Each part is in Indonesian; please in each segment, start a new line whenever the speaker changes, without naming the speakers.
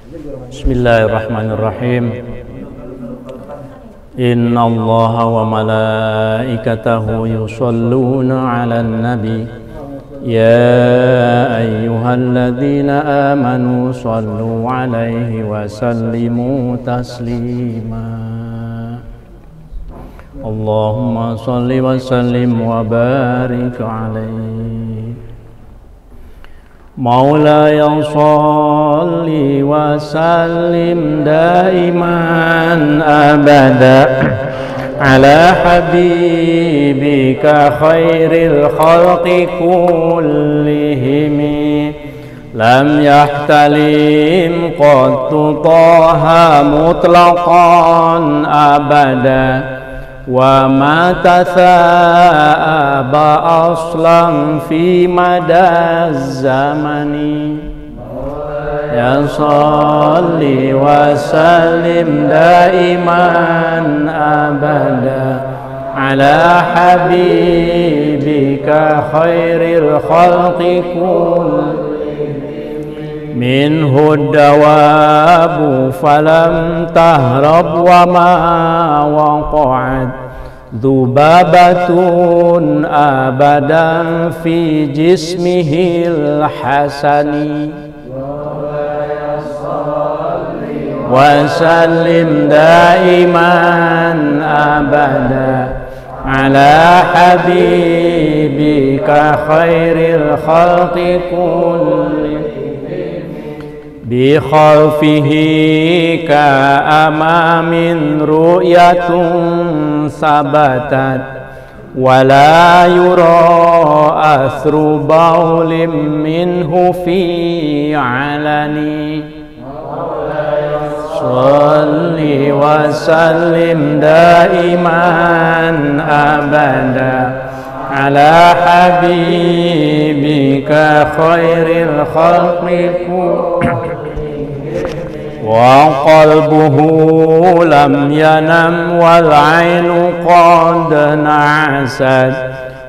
Bismillahirrahmanirrahim. Innallaha wa malaikatahu yusholluna 'alan nabi. Ya ayyuhalladzina amanu shallu 'alaihi wa sallimu taslima. Allahumma shalli wa sallim wa barik 'alaihi. Maulaya shalli wa sallim daiman abada ala habibika khairil khalqi kullihim lam yahtalim qattu taha mutlaqan abada wa ma tathaba aslan fi madaz zamani. Ya salli wa sallim daiman abada ala habibika khairil khalqi kullihim minhu dawabu falam tahrab wa ma waqa'at dhubabatun abadan fi jismihil hasani. Wa sallim daiman abada ala habibika khairil khalqi kullihim bi khalfihi ka amamin ru'yatun sabatat wa la yura asru baulim minhu fi alani. Salli wa sallim daiman abada ala habibika khairil khalqi wa qalbuhu lam yanam wal ainu qad na'asat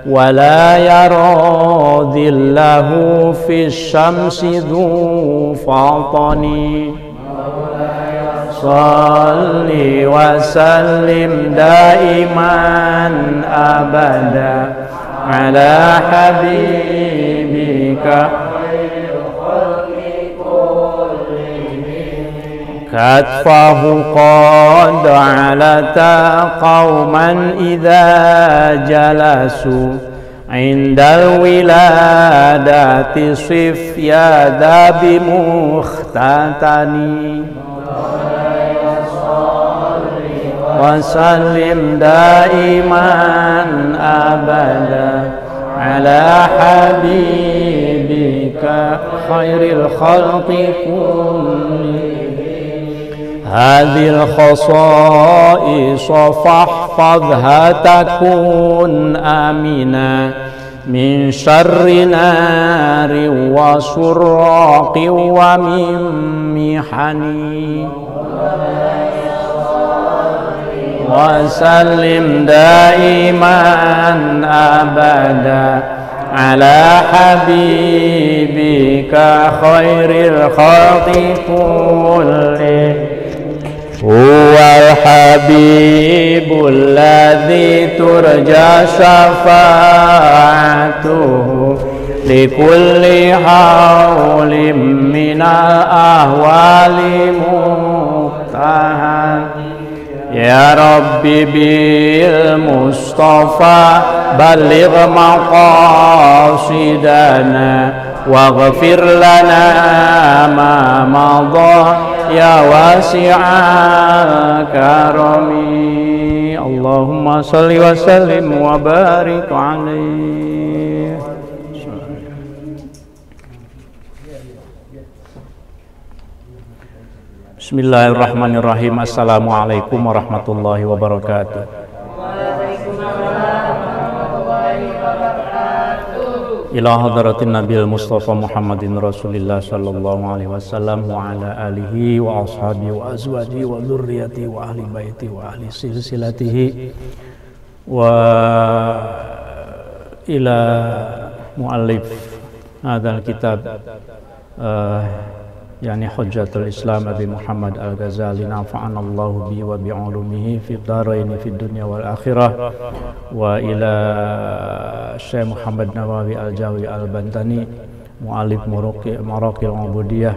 wa la yara dhillahu fi syamsi dhu fatani. Salli wa sallim daiman abada ala habibika katfahu qad alata qauman idza jalasu indal wiladati sifyada bimukhtatani. Wa sallim daiman abada ala habibika khairil khalqi kullihim. Hadhil khasa'is fahfadha takun amina min syarri nari wa surraqi wa min mihani. Wa sallim daiman abada ala habibika khairil khalqi kullihim. Huwal habibul ladzi turja syafa'atuhu likulli hawlim minal ahwali muqtahan. Ya Rabbi bil Mustafa balligh maqasidana waghfir lana ma madha ya wasi'al karami. Allahumma salli wa sallim wa barik alaihi. Bismillahirrahmanirrahim. Assalamualaikum warahmatullahi wabarakatuh. Ila hadratin Nabil Mustafa Muhammadin Rasulillah sallallahu alaihi wasallam wa ala alihi wa ashabihi wa azwajihi wa dzurriyyatihi wa ahli baiti wa ahli silsilatihi wa ila muallif hadzal kitab yani Hujjatul Islam Abi Muhammad Al-Ghazali, nafa'anallahu bi wa bi'ulumihi fid dharain fid dunya wal akhirah, wa ila Syekh Muhammad Nawawi Al-Jawi Al-Bantani mu'alif Maraqil Ubudiyah,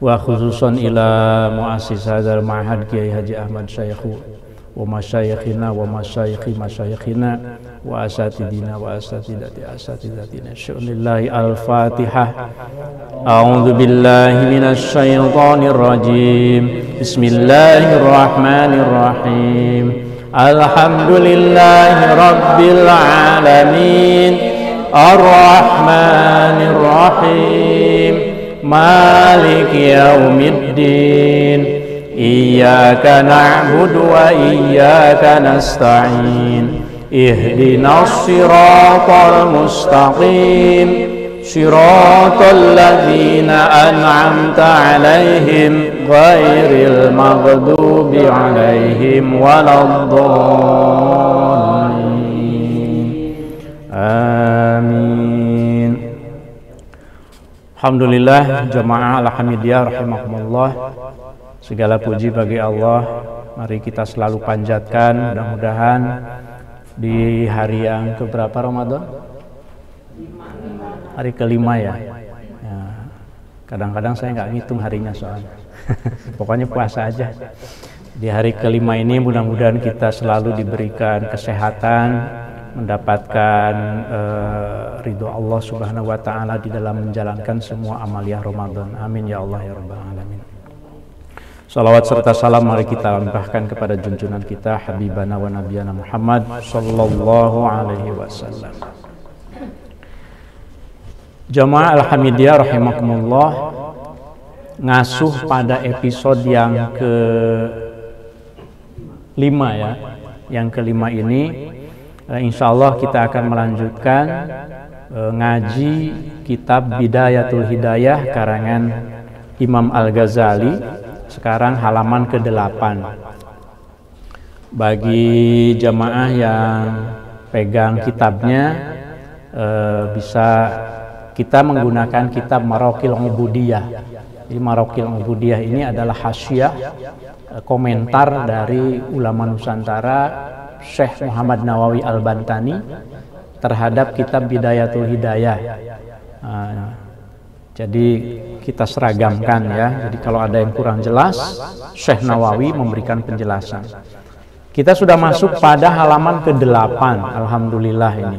wa khususan ila muassis hadzal ma'had Kiai Haji Ahmad Syaikhu wa masyayikhina wa masyayikhina wa asatidina wa asatidatina syu'lillahi. Al-Fatihah. A'udzu billahi minasy syaithanir rajim. Bismillahirrahmanirrahim. Alhamdulillahi rabbil alamin. Ar-Rahmanir Rahim. Maliki yaumiddin. Iyyaka na'budu wa iyyaka nasta'in. Ihdinas siratal mustaqim. Siratal ladzina an'amta 'alaihim ghairil maghdubi 'alaihim waladdallin. Amin. Alhamdulillah, jamaah Al-Hamidiyah rahimakumullah. Segala puji bagi Allah. Mari kita selalu panjatkan, mudah-mudahan di hari yang keberapa Ramadan? Hari kelima ya. Kadang-kadang saya nggak ngitung harinya soalnya. Pokoknya puasa aja. Di hari kelima ini mudah-mudahan kita selalu diberikan kesehatan, mendapatkan ridho Allah Subhanahu wa Ta'ala di dalam menjalankan semua amaliyah Ramadan. Amin ya Allah ya Rabbal Alamin. Salawat serta salam mari kita limpahkan kepada junjungan kita Habibana wa Nabiyana Muhammad sallallahu alaihi wasallam. Jamaah Al-Hamidiyah rahimakumullah, ngasuh pada episode yang ke-5 ya. Yang kelima ini insyaallah kita akan melanjutkan ngaji kitab Bidayatul Hidayah karangan Imam Al-Ghazali. Sekarang halaman ke-8. Bagi jamaah yang pegang kitabnya, bisa kita menggunakan kitab Maraqil Ubudiyah. Jadi Maraqil Ubudiyah ini adalah hasyiah, komentar dari ulama Nusantara Syekh Muhammad Nawawi Al-Bantani terhadap kitab Bidayatul Hidayah. Jadi kita seragamkan ya. Jadi kalau ada yang kurang jelas, Syekh Nawawi memberikan penjelasan. Kita sudah masuk pada halaman ke-8. Alhamdulillah ini.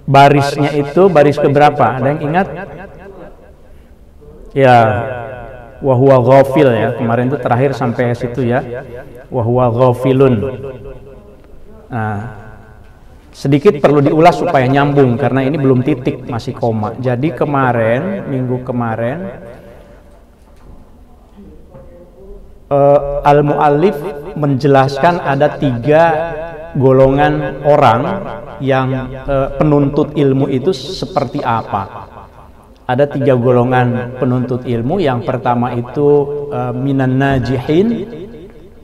Barisnya itu baris keberapa? Ada yang ingat? Ya, wa huwa ghafil ya. Kemarin itu terakhir sampai situ ya. Wa huwa ghafilun. Nah, sedikit perlu diulas supaya nyambung karena ini belum titik, masih koma. Jadi kemarin, minggu kemarin, Al-Mu'allif menjelaskan ada 3 golongan orang yang penuntut ilmu itu seperti apa. Ada 3 golongan penuntut ilmu. Yang pertama itu minan najihin,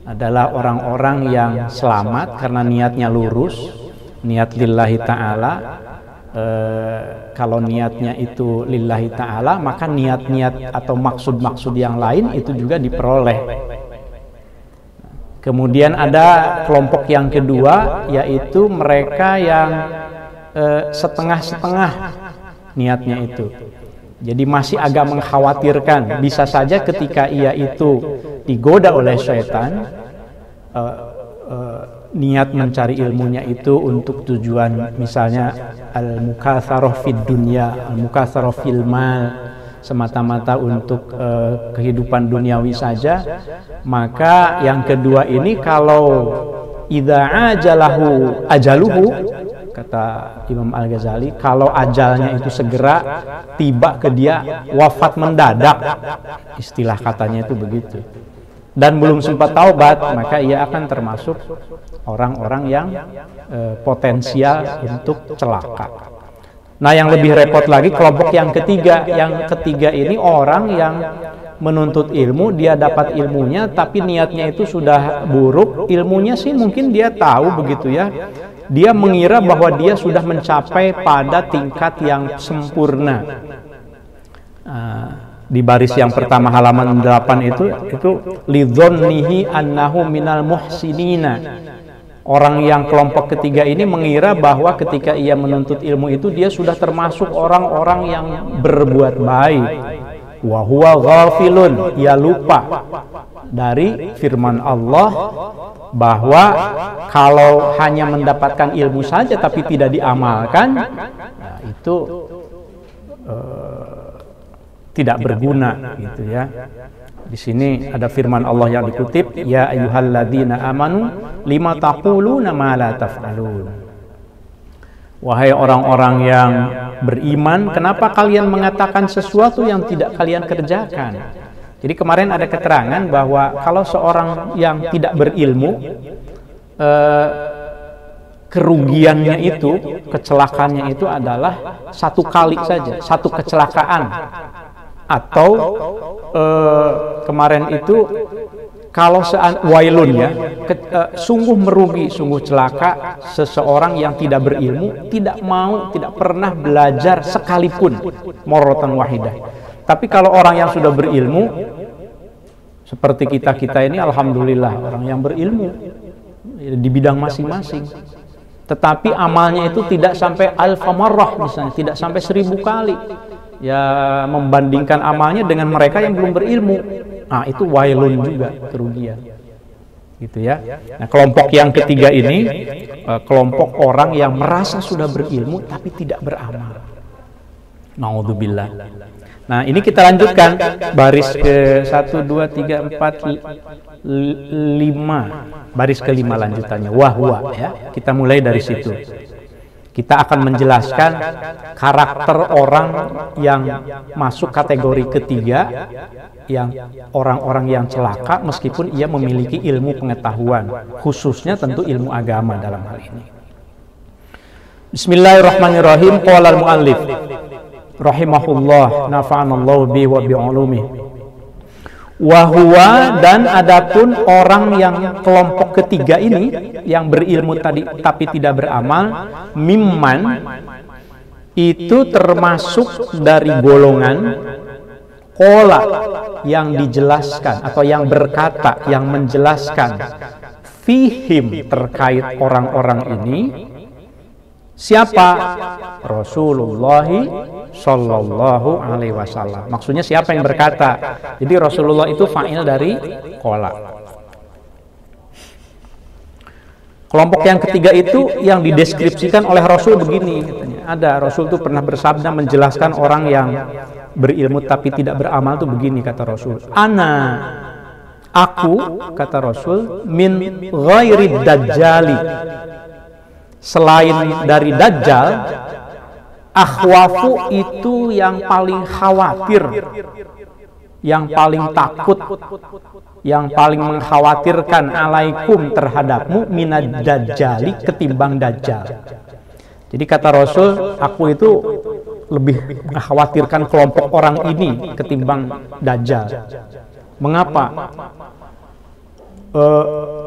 adalah orang-orang yang selamat karena niatnya lurus. Niat lillahi ta'ala, kalau niatnya itu lillahi ta'ala, maka niat-niat atau maksud-maksud yang lain itu juga diperoleh. Kemudian ada kelompok yang kedua, yaitu mereka yang setengah-setengah niatnya itu. Jadi masih agak mengkhawatirkan, bisa saja ketika ia itu digoda oleh syaitan, niat mencari ilmunya itu untuk tujuan misalnya al-mukatsarah fid dunya, al-mukatsarah fil mal, semata-mata untuk kehidupan duniawi saja, maka yang kedua ini kalau idza ajaluhu, kata Imam Al-Ghazali, kalau ajalnya itu segera tiba ke dia, wafat mendadak, istilah katanya itu begitu, dan belum sempat taubat, maka ia akan termasuk orang-orang yang potensial untuk celaka. Nah, yang lebih repot lagi kelompok yang ketiga. Yang ketiga ini orang yang menuntut ilmu, dia dapat ilmunya tapi niatnya itu sudah buruk. Ilmunya sih mungkin dia tahu begitu ya, dia mengira bahwa dia sudah mencapai pada tingkat yang sempurna. Di baris yang pertama halaman 8 itu lidzonnihi annahu minal muhsinina. Orang yang kelompok ketiga ini mengira bahwa ketika ia menuntut ilmu itu dia sudah termasuk orang-orang yang berbuat baik. Wa huwa ghafilun, ia lupa dari firman Allah bahwa kalau hanya mendapatkan ilmu saja tapi tidak diamalkan, nah itu tidak berguna gitu ya. Di sini ada firman Allah yang dikutip, ya ayyuhalladzina amanu lima taquluna ma la taf'alun. Wahai orang-orang yang beriman, kenapa kalian mengatakan sesuatu yang tidak kalian kerjakan? Jadi kemarin ada keterangan bahwa kalau seorang yang tidak berilmu, kerugiannya itu, kecelakaannya itu adalah satu kali saja, satu kecelakaan. Atau kemarin itu kalau wailun ya, sungguh merugi, sungguh celaka seseorang yang tidak berilmu, tidak pernah belajar sekalipun marratan wahidah. Tapi kalau orang yang sudah berilmu seperti kita ini, alhamdulillah orang yang berilmu di bidang masing-masing, tetapi amalnya itu tidak sampai alfa marrah, misalnya tidak sampai 1000 kali. Ya, membandingkan amalnya dengan mereka yang belum berilmu, nah itu wailun juga, kerugian gitu ya. Nah, kelompok yang ketiga ini kelompok orang yang merasa sudah berilmu tapi tidak beramal. Naudzubillah. Nah, ini kita lanjutkan baris ke 1 2 3 4 5, baris ke-5 lanjutannya, wahwa ya. Kita mulai dari situ. Kita akan menjelaskan karakter orang yang masuk kategori ketiga, yang orang-orang yang celaka meskipun ia memiliki ilmu pengetahuan, khususnya tentu ilmu agama dalam hal ini. Bismillahirrahmanirrahim. Qala al-muallif rahimahullah, nafa'anallahu bihi wa bi'ulumihi. Wahwa, dan adapun orang yang kelompok ketiga ini yang berilmu tadi tapi tidak beramal, mimman, itu termasuk dari golongan qala, yang dijelaskan atau yang berkata, yang menjelaskan fihim, terkait orang-orang ini. Siapa? Rasulullah Sallallahu Alaihi Wasallam. Maksudnya siapa yang berkata? Jadi Rasulullah itu fa'il dari qala. Kelompok yang ketiga itu yang dideskripsikan oleh Rasul begini, katanya. Ada Rasul itu pernah bersabda menjelaskan orang yang berilmu tapi tidak beramal itu begini, kata Rasul. Aku, kata Rasul, min ghairi dajjali, selain dari Dajjal, akhwafu, itu yang paling khawatir, yang paling takut, yang paling mengkhawatirkan alaikum, terhadapmu, minad dajjali, ketimbang Dajjal. Jadi kata Rasul, aku itu lebih mengkhawatirkan kelompok orang ini ketimbang Dajjal. Mengapa?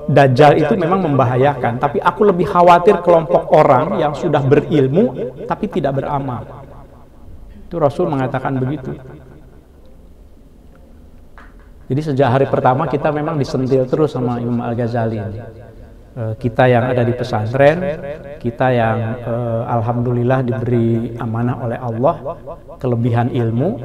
Dajjal itu memang membahayakan, tapi aku lebih khawatir kelompok orang yang sudah berilmu tapi tidak beramal. Itu Rasul mengatakan begitu. Jadi sejak hari pertama kita memang disentil terus sama Imam Al-Ghazali. Kita yang ada di pesantren, kita yang alhamdulillah diberi amanah oleh Allah, kelebihan ilmu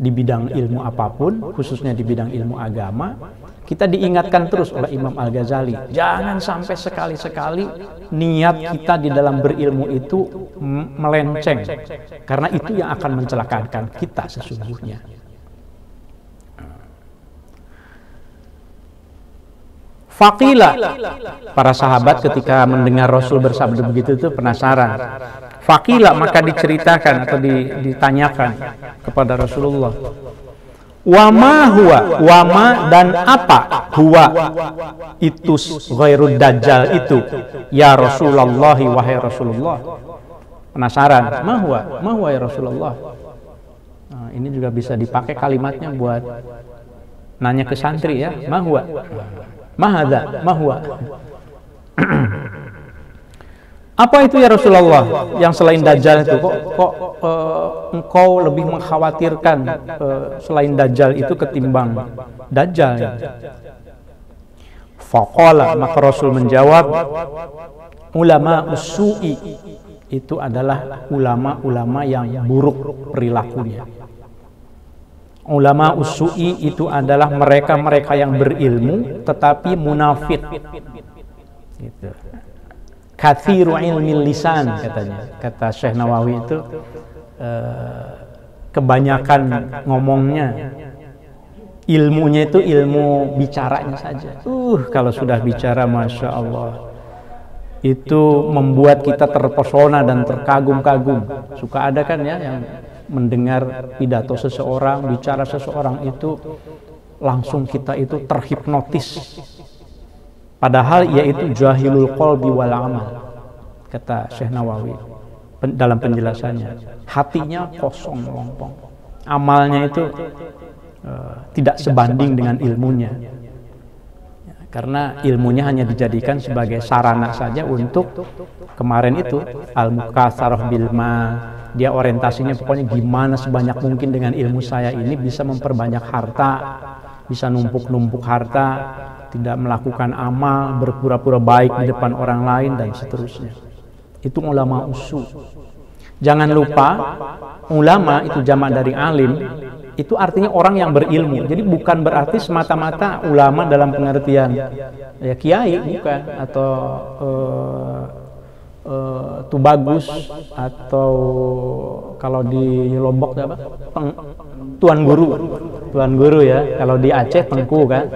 di bidang ilmu apapun, khususnya di bidang ilmu agama, kita diingatkan terus oleh Imam Al-Ghazali, jangan sampai sekali-sekali niat kita di dalam berilmu itu melenceng, karena itu yang akan mencelakakan kita sesungguhnya. Faqila, para sahabat ketika mendengar Rasul bersabda begitu itu penasaran. Faqila, maka diceritakan atau ditanyakan kepada Rasulullah. Wama huwa, wama dan apa huwa itu ghairud dajjal itu, ya Rasulullah, wahai Rasulullah. Penasaran, ma huwa ya Rasulullah. Nah, ini juga bisa dipakai kalimatnya buat nanya ke santri ya, ma huwa, ma hadza, ma huwa. Apa itu ya Rasulullah yang selain Dajjal itu? Kok engkau lebih mengkhawatirkan selain Dajjal itu ketimbang Dajjal? Faqala, maka Rasul menjawab, ulama usu'i itu adalah ulama-ulama yang buruk perilakunya. Ulama usu'i itu adalah mereka-mereka yang berilmu tetapi munafik. Gitu. Kathiru ilmil lisan katanya, kata Syekh Nawawi itu kebanyakan ngomongnya, ilmunya itu ilmu bicaranya saja. Kalau sudah bicara, masya Allah, itu membuat kita terpesona dan terkagum-kagum. Suka ada kan ya yang mendengar pidato seseorang, bicara seseorang itu langsung kita itu terhipnotis. Padahal yaitu jahilul qalbi wal amal, kata Syekh Nawawi dalam penjelasannya. Hatinya kosong melompong, amalnya itu tidak sebanding dengan ilmunya, karena ilmunya hanya dijadikan sebagai sarana saja untuk kemarin itu al-mukatsarah bil ma. Dia orientasinya pokoknya gimana sebanyak mungkin dengan ilmu saya ini bisa memperbanyak harta, bisa numpuk-numpuk harta, tidak melakukan amal, berpura-pura baik di depan orang lain, dan seterusnya. Itu ulama usul. Jangan lupa, ulama itu jamak dari alim, itu artinya orang yang berilmu. Jadi bukan berarti semata-mata ulama dalam pengertian ya kiai, bukan, atau tubagus, atau kalau di Lombok apa? Tuan guru ya. Kalau di Aceh tengku kan.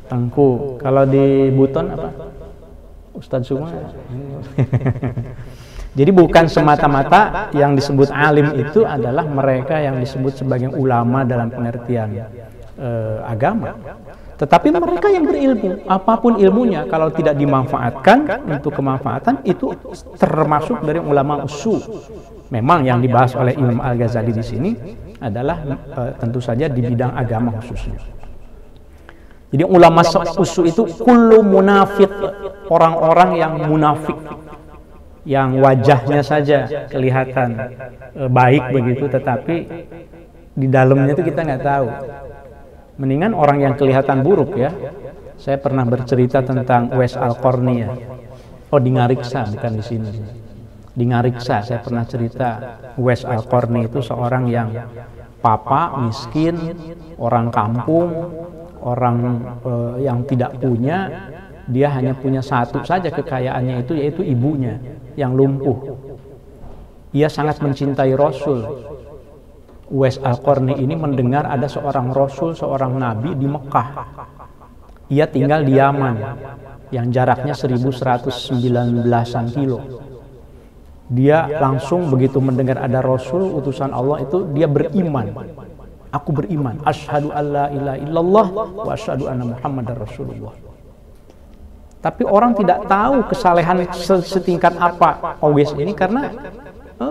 Tengku. Kalau di Buton apa? Ustadz Suma. Jadi bukan semata-mata yang disebut alim itu adalah mereka yang disebut sebagai ulama dalam pengertian agama. Tetapi mereka yang berilmu, apapun ilmunya, kalau tidak dimanfaatkan untuk kemanfaatan, itu termasuk dari ulama usul. Memang yang dibahas oleh Imam Al-Ghazali di sini adalah tentu saja di bidang agama khususnya. Jadi ulama usul itu kullu munafik, orang-orang yang munafik, yang wajahnya saja kelihatan baik begitu, tetapi di dalamnya itu kita nggak tahu. Mendingan orang yang kelihatan buruk ya. Saya pernah bercerita tentang Uwais Al-Qarni ya. Oh, di Ngariksa, bukan di sini. Di Ngariksa saya pernah cerita, Uwais Al-Qarni itu seorang yang papa, miskin, orang kampung, orang yang tidak punya. Dia hanya punya satu saja kekayaannya itu, yaitu ibunya yang lumpuh. Ia sangat mencintai Rasul. Uwais Al-Qarni ini mendengar ada seorang Rasul, seorang Nabi di Mekah. Ia tinggal di Yaman, yang jaraknya 1119-an kilo. Dia langsung begitu mendengar ada Rasul, utusan Allah itu, dia beriman. Aku beriman. Asyhadu an la ilaha illallah wa asyhadu anna Muhammadar Rasulullah. Tapi orang tidak tahu kesalehan setingkat apa Uwais ini, karena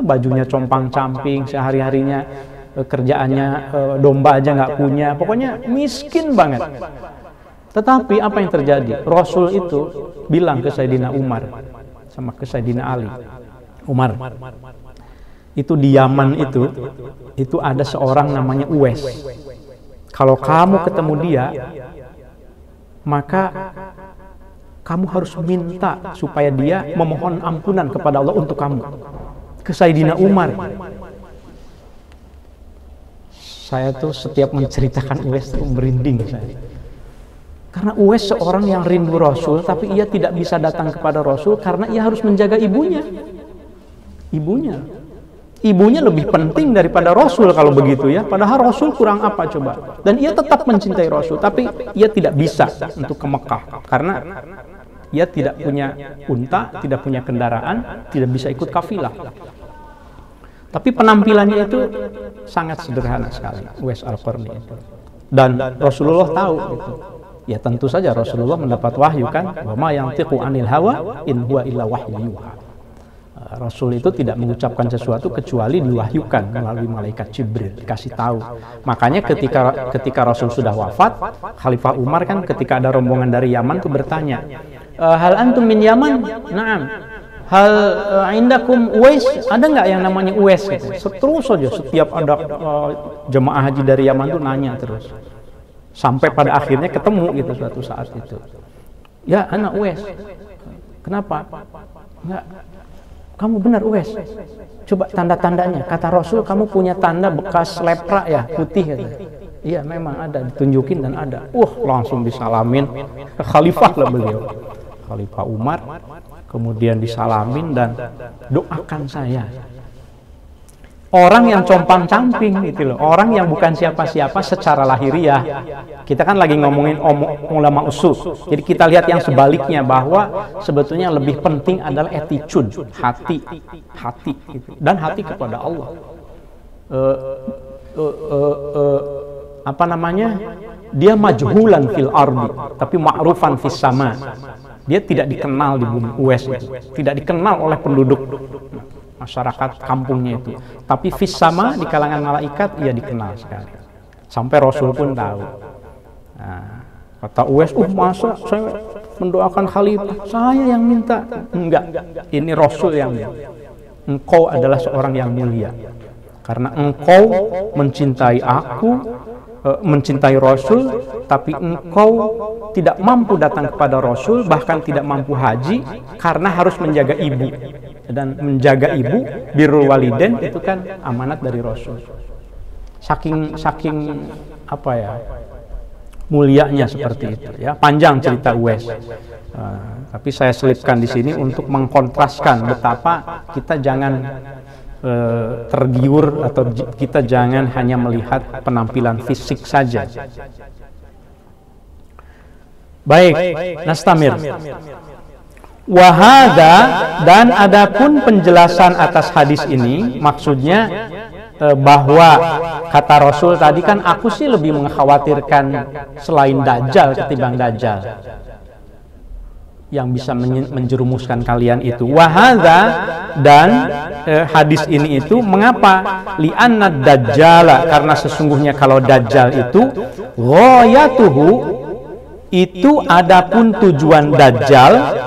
bajunya compang-camping, sehari-harinya kerjaannya domba aja nggak punya, pokoknya miskin banget. Tetapi apa yang terjadi? Rasul itu bilang ke Sayyidina Umar sama ke Sayyidina Ali, Umar, itu di Yaman itu ada seorang namanya Uwais. Kalau kamu ketemu dia, maka kamu harus minta supaya dia memohon ampunan kepada Allah untuk kamu. Ke Sayyidina Umar. Saya tuh setiap menceritakan Uwais tuh merinding saya. Karena Uwais seorang yang rindu Rasul, tapi ia tidak bisa datang kepada Rasul karena ia harus menjaga ibunya. Ibunya lebih penting daripada Rasul kalau begitu ya. Padahal Rasul kurang apa coba? Dan ia tetap mencintai Rasul, tapi ia tidak bisa untuk ke Mekah karena ia tidak punya unta, tidak punya kendaraan, tidak bisa ikut kafilah. Tapi penampilannya itu sangat sederhana sekali, Uwais Al-Qarni itu. Dan Rasulullah tahu itu. Ya tentu saja Rasulullah mendapat wahyu kan, wa ma yantiqu anil hawa in huwa illa wahyu yuha. Rasul itu tidak mengucapkan sesuatu kecuali diwahyukan melalui malaikat Jibril, dikasih tahu. Makanya ketika Rasul sudah wafat, Khalifah Umar kan ketika ada rombongan dari Yaman tuh bertanya, hal antum min Yaman? Naam. hal indakum Uwais, ada nggak yang namanya Uwais gitu. Terus saja setiap ada jemaah haji dari Yaman tuh nanya terus. Sampai pada akhirnya ketemu gitu suatu saat itu. Ya, anak Uwais. Kenapa? Enggak. Kamu benar Uwais. Coba tanda-tandanya. Kata Rasul, kamu punya tanda bekas lepra ya, putih gitu. Iya, memang ada, ditunjukin dan ada. Langsung disalamin. Khalifah lah beliau. Khalifah Umar. Kemudian disalamin dan doakan saya. Orang yang compang-camping gitu loh, orang yang bukan siapa-siapa secara lahiriah. Kita kan lagi ngomongin ulama usul. Jadi kita lihat yang sebaliknya, bahwa sebetulnya lebih penting adalah attitude, hati gitu. Dan hati kepada Allah. Dia majhulan fil ardi, tapi ma'rufan fis sama. Dia tidak dikenal di bumi Uwais itu, tidak dikenal oleh penduduk masyarakat kampungnya itu, tapi fis sama, di kalangan malaikat ia dikenal sekali, sampai Rasul pun tahu. Nah, kata Uwais, masa saya mendoakan khalifah, saya yang minta? Enggak, ini Rasul yang minta. Engkau adalah seorang yang mulia karena engkau mencintai aku, mencintai Rasul, tapi engkau tidak mampu datang kepada Rasul, bahkan tidak mampu haji karena harus menjaga ibu. Dan menjaga ibu, birrul walidain, itu kan amanat dari Rasul. Saking mulianya seperti itu ya. Panjang cerita Uwais. Tapi saya selipkan di sini untuk mengkontraskan betapa kita jangan tergiur atau kita jangan hanya melihat penampilan fisik saja. Baik, nastamir. Wahada, dan adapun penjelasan atas hadis ini, maksudnya bahwa kata Rasul tadi kan, aku sih lebih mengkhawatirkan selain Dajjal ketimbang Dajjal yang bisa menjerumuskan kalian itu. Wahada, dan hadis ini itu mengapa? Li'anna Dajjala, karena sesungguhnya kalau Dajjal itu ghayatuhu, itu adapun tujuan Dajjal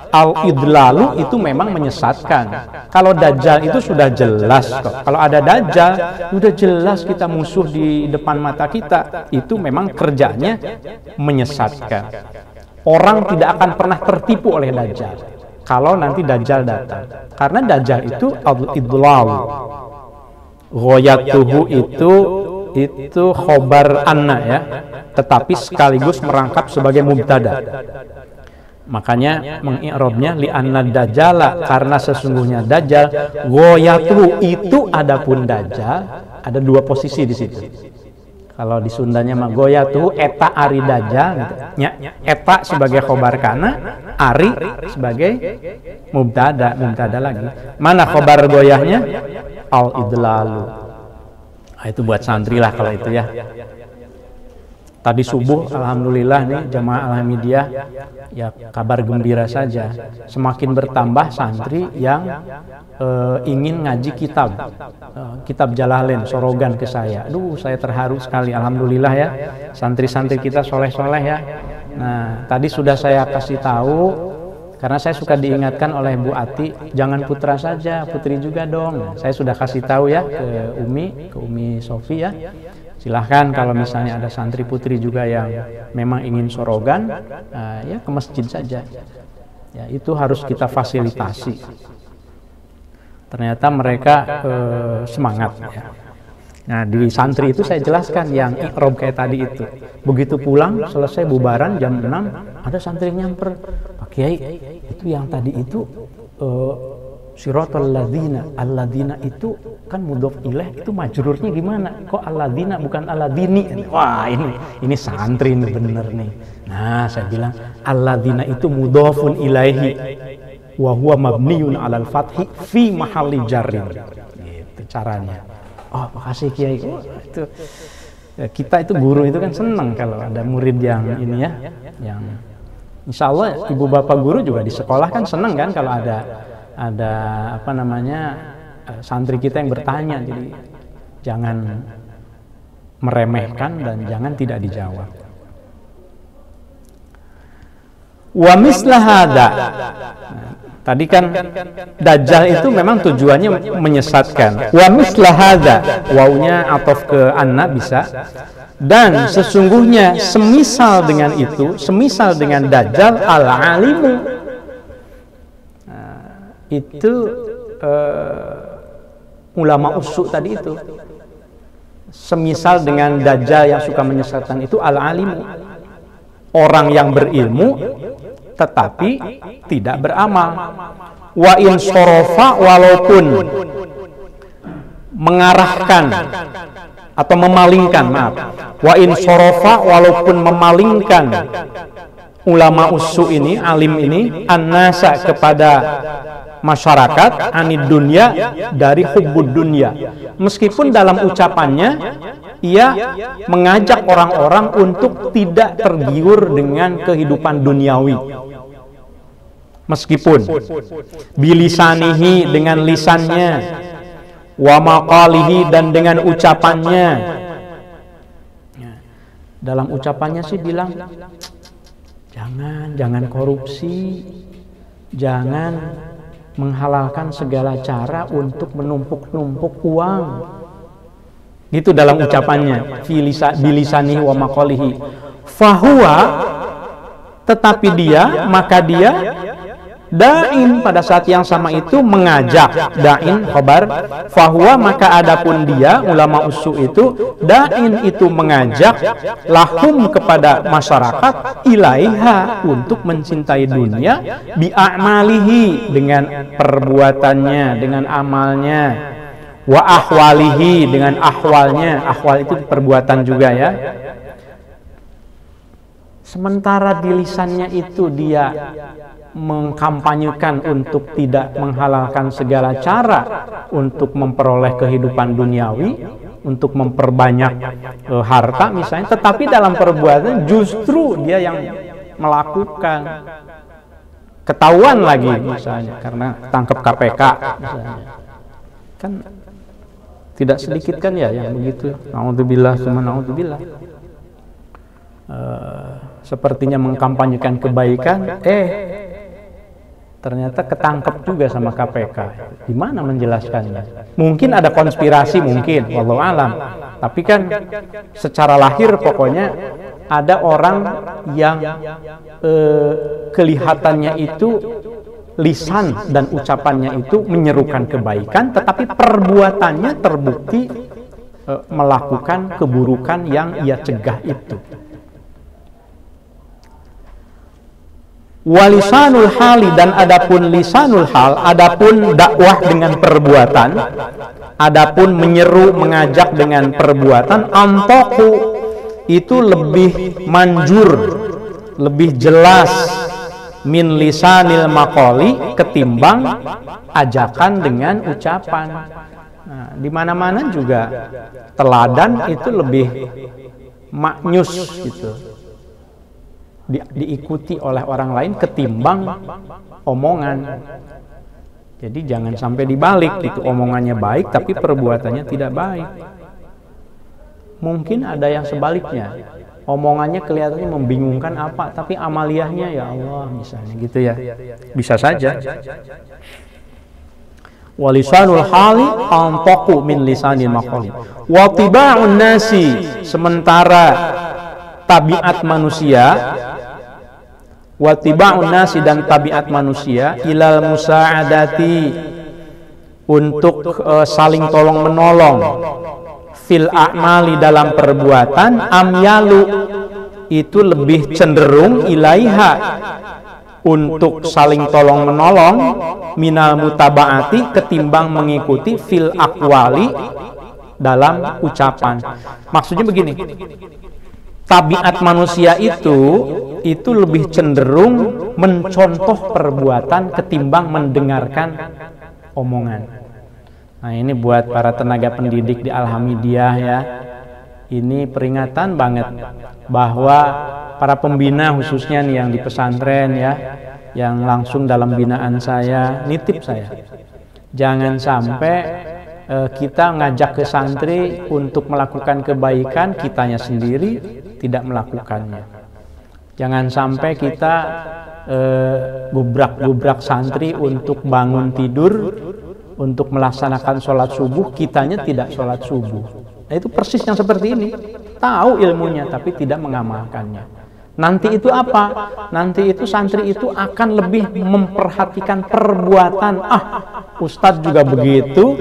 al-idlalu, itu memang menyesatkan. Kalau Dajjal itu sudah jelas kok. Kalau ada Dajjal, sudah jelas kita musuh di depan mata kita. Itu memang kerjanya menyesatkan. Orang tidak akan pernah tertipu oleh Dajjal kalau nanti Dajjal datang. Karena Dajjal itu al-idlal. Ghayatuhu itu khobar anna ya, tetapi sekaligus merangkap sebagai mubtada. Makanya mengi'rabnya li'anna dajjala, karena sesungguhnya Dajjal ghayatuhu, itu adapun Dajjal, ada dua posisi di situ. Kalau di Sundanya mah ghayatuhu eta ari Dajjal gitu. Eta sebagai khobar kana, ari sebagai mubtada lagi. Mana khobar goyahnya? Al-idlalu. Nah, itu buat santri lah kalau itu ya. Tadi subuh, alhamdulillah nih jamaah Alhamidiyah, ya kabar gembira saja. Semakin bertambah santri yang ingin ngaji kitab Jalalain, sorogan ke saya. Aduh, saya terharu sekali, alhamdulillah ya. Santri-santri kita soleh-soleh ya. Nah, tadi sudah saya kasih tahu, karena saya suka diingatkan oleh Bu Ati, jangan putra saja, putri juga dong. Nah, saya sudah kasih tahu ya ke Umi Sofi ya. Silahkan kalau misalnya ada santri putri juga yang memang ingin sorogan, ya ke masjid saja. Ya, itu harus kita fasilitasi. Ternyata mereka semangat. Ya. Nah, di santri itu saya jelaskan yang i'rab kayak tadi itu. Begitu pulang, selesai bubaran jam 6, ada santri nyamper, Pak Kiai, itu yang tadi itu siratal ladzina, alladzina itu kan mudhof ilaih, itu majrurnya gimana? Kok alladzina bukan alladini? Wah, ini santri ini bener nih. Nah, saya bilang alladzina itu mudhofun ilaihi wa huwa mabniun 'alal fathi fi mahalli jarrin. Gitu caranya. Oh, makasih Kiai. Oh, itu kita itu guru itu kan senang kalau ada murid yang ini ya, yang insya Allah ibu bapak guru juga di sekolah kan senang kan kalau ada santri kita yang bertanya. Jadi jangan meremehkan dan jangan tidak dijawab. Wa misla hada, Tadi kan Dajjal itu memang tujuannya menyesatkan. Wa misla hadza, wawunya atof ke anna bisa. Dan sesungguhnya semisal dengan itu, semisal dengan Dajjal al-alimu. Nah, itu ulama usu tadi itu. Semisal dengan Dajjal yang suka menyesatkan itu al-alimu. Orang yang berilmu tetapi tidak beramal. Wa in sorofa, walaupun mengarahkan atau memalingkan, maaf. Wa in sorofa, walaupun memalingkan ulama usu ini, alim ini, an-nasa kepada masyarakat, anid dunya, dari hubbud dunya. Meskipun dalam ucapannya ia mengajak orang-orang untuk tidak tergiur dengan kehidupan duniawi. Meskipun bilisanihi, dengan lisannya, wa maqalihi, dan dengan ucapannya. Dalam ucapannya sih bilang, jangan korupsi, jangan menghalalkan segala cara untuk menumpuk-numpuk uang. Gitu dalam ucapannya, bilisanihi wa maqalihi. Fahuwa, tetapi maka dia da'in, pada saat yang sama itu mengajak. Da'in khabar, fahuwa, maka adapun dia, ulama usu itu, da'in itu mengajak, lahum, kepada masyarakat, ilaiha, untuk mencintai dunia, bi'a'malihi, dengan perbuatannya, dengan amalnya, wa ahwalihi, dengan ahwalnya. Ahwal itu perbuatan juga ya. Sementara di lisannya itu dia mengkampanyekan untuk tidak menghalalkan segala cara untuk memperoleh kehidupan duniawi, untuk memperbanyak harta misalnya, tetapi dalam perbuatan justru dia yang melakukan. Ketahuan lagi misalnya karena tangkap KPK misalnya. Kan tidak sedikit kan ya yang begitu. Na'udzubillah, summa na'udzubillah. Sepertinya mengkampanyekan kebaikan, ternyata ketangkep juga sama KPK. Gimana menjelaskannya? Mungkin ada konspirasi, mungkin, wallahu alam. Tapi kan secara lahir pokoknya ada orang yang kelihatannya itu lisan dan ucapannya itu menyerukan kebaikan, tetapi perbuatannya terbukti melakukan keburukan yang ia cegah itu. Walisanul hali, dan adapun lisanul hal, adapun dakwah dengan perbuatan, adapun menyeru mengajak dengan perbuatan, antoku, itu lebih manjur, lebih jelas, min lisanil maqali, ketimbang ajakan dengan ucapan. Nah, di mana-mana juga teladan itu lebih maknyus gitu, diikuti oleh orang lain ketimbang omongan. Jadi jangan sampai dibalik gitu, omongannya baik tapi perbuatannya tidak baik. Mungkin ada yang sebaliknya, omongannya kelihatannya membingungkan apa, tapi amaliyahnya ya Allah misalnya gitu ya, bisa saja. Walisanul hali antoku min lisanil maqali wa tiba'un nasi, sementara tabiat manusia, watiba'un nasi, dan tabiat manusia, ilal musa'adati, untuk saling tolong menolong, fil a'mali, dalam perbuatan, amyalu, itu lebih cenderung ilaiha, untuk saling tolong menolong, minal mutaba'ati, ketimbang mengikuti, fil aqwali, dalam ucapan. Maksudnya begini, tabiat manusia itu lebih cenderung mencontoh perbuatan ketimbang mendengarkan omongan. Nah, ini buat para tenaga pendidik di Alhamidiyah ya. Ini peringatan banget bahwa para pembina khususnya nih yang di pesantren ya, yang langsung dalam binaan saya, nitip saya. Jangan sampai kita ngajak ke santri untuk melakukan kebaikan, kitanya sendiri tidak melakukannya. Jangan sampai kita gubrak santri untuk bangun tidur, untuk melaksanakan sholat subuh, kitanya tidak sholat subuh. Nah, itu persis yang seperti ini. Tahu ilmunya tapi tidak mengamalkannya. Nanti itu apa? Nanti itu santri itu akan lebih memperhatikan perbuatan. Ustadz juga begitu,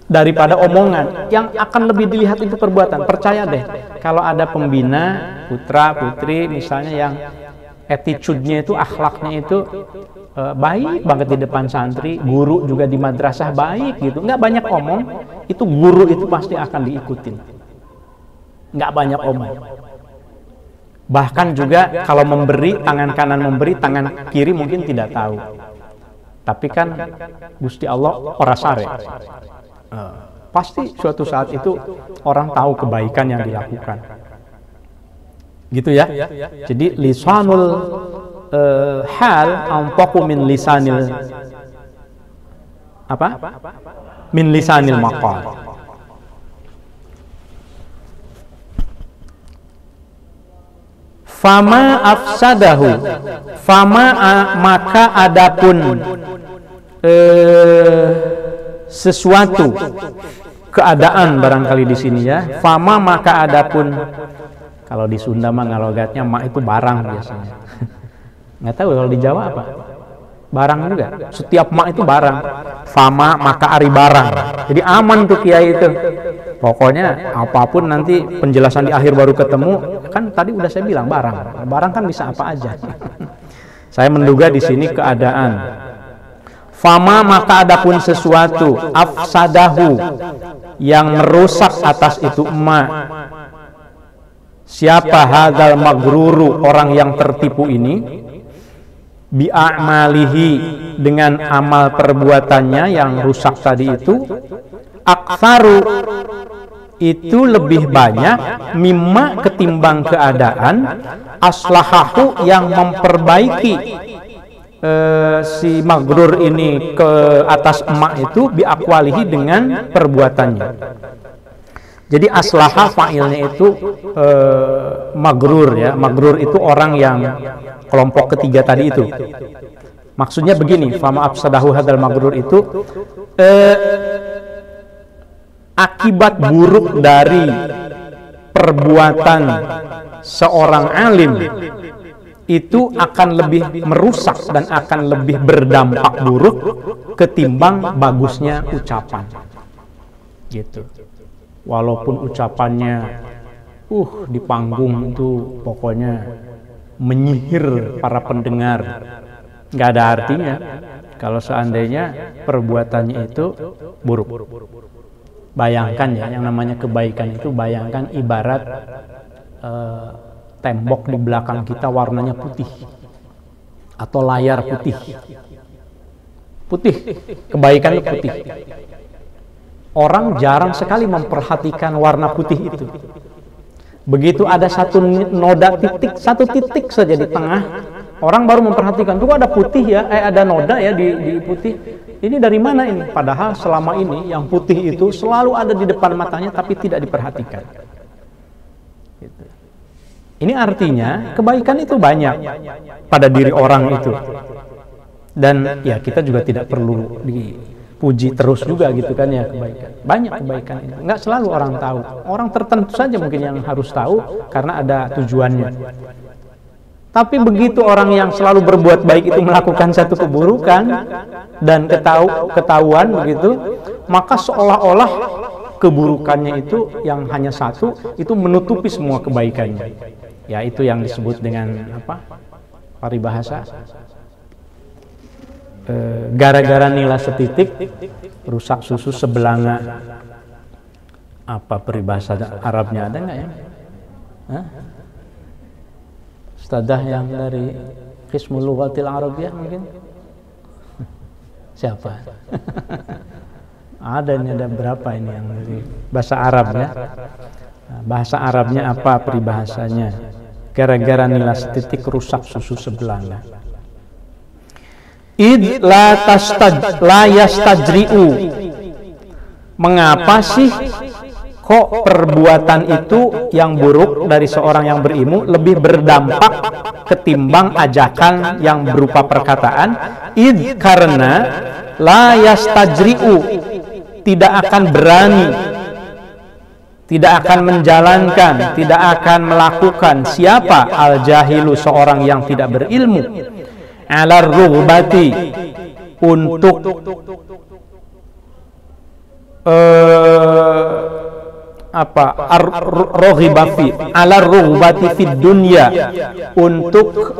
daripada omongan. Yang akan lebih dilihat itu perbuatan. Percaya deh, kalau ada pembina putra putri misalnya yang attitude-nya itu, akhlaknya itu baik banget di depan santri, guru juga di madrasah baik gitu, nggak banyak omong, itu guru itu pasti akan diikutin, nggak banyak omong. Bahkan juga kalau memberi, tangan kanan memberi, tangan kiri mungkin tidak tahu, tapi kan Gusti Allah ora sare, pasti suatu saat itu orang tahu kebaikan yang dilakukan, gitu ya. Jadi lisanul hal anfaqu min lisanil apa? Min lisanil maqal. Fama afsadahu, maka adapun sesuatu keadaan barangkali di sini ya. Fama maka adapun, kalau di Sunda mah ngalogatnya mak itu barang biasanya. Nggak tahu kalau di Jawa apa? Barang juga. Setiap mak itu barang. Fama maka ari barang. Jadi aman tuh kiai itu. Pokoknya apapun nanti penjelasan di akhir baru ketemu, kan tadi udah saya bilang barang. Barang kan bisa apa aja. Saya menduga di sini keadaan. Fama maka adapun sesuatu afsadahu yang merusak atas itu emak. Siapa hadzal magruru, orang yang tertipu ini, bi'amalihi, dengan amal perbuatannya yang rusak tadi itu, aktsaru, itu lebih banyak, mimma, ketimbang keadaan, aslahahu, yang memperbaiki si magrur ini ke atas emak itu, biakwalihi, dengan perbuatannya. Jadi aslaha fa'ilnya itu magrur ya. Magrur itu orang yang kelompok ketiga tadi itu. Maksudnya begini, fama afsadahu hadzal magrur itu akibat buruk dari perbuatan seorang alim itu akan lebih merusak dan akan lebih berdampak buruk ketimbang bagusnya ucapan. Gitu. Walaupun ucapannya di panggung itu pokoknya menyihir para pendengar, nggak ada artinya kalau seandainya perbuatannya itu buruk. Bayangkan ya, yang namanya kebaikan itu, bayangkan ibarat tembok di belakang kita warnanya putih atau layar putih, kebaikan itu putih. Orang jarang sekali memperhatikan warna putih itu. Begitu ada satu noda titik, satu titik saja di tengah, orang baru memperhatikan, tuh ada putih ya, ada noda ya di putih. Ini dari mana ini? Padahal selama ini yang putih itu selalu ada di depan matanya tapi tidak diperhatikan. Gitu. Ini artinya kebaikan itu banyak pada diri orang itu. Dan ya kita juga tidak perlu puji terus juga gitu kan ya, kebaikan. Banyak kebaikan itu. Nggak selalu orang tahu. Orang tertentu saja mungkin yang harus tahu karena ada tujuannya. Tapi begitu orang yang selalu berbuat baik itu melakukan satu keburukan dan ketahuan begitu, maka seolah-olah keburukannya itu yang hanya satu itu menutupi semua kebaikannya. Ya itu yang disebut dengan apa? Paribahasa. Gara-gara nila setitik rusak susu sebelanga. Apa peribahasa Arabnya, ada nggak ya? Ustadzah yang dari Qismul Lughatil Arabiyah mungkin? Siapa? Ada berapa ini yang dari bahasa Arab ya? Bahasa Arabnya apa peribahasanya? Gara-gara nila setitik rusak susu sebelanga. Id la yastajri'u, mengapa sih kok perbuatan itu yang buruk dari seorang yang berilmu lebih berdampak ketimbang ajakan yang berupa perkataan. Karena la yastajri'u, tidak akan berani, tidak akan menjalankan, tidak akan melakukan siapa al-jahilu, seorang yang tidak berilmu, ala rughbati, untuk rohibafi ala rughbati fid dunya, untuk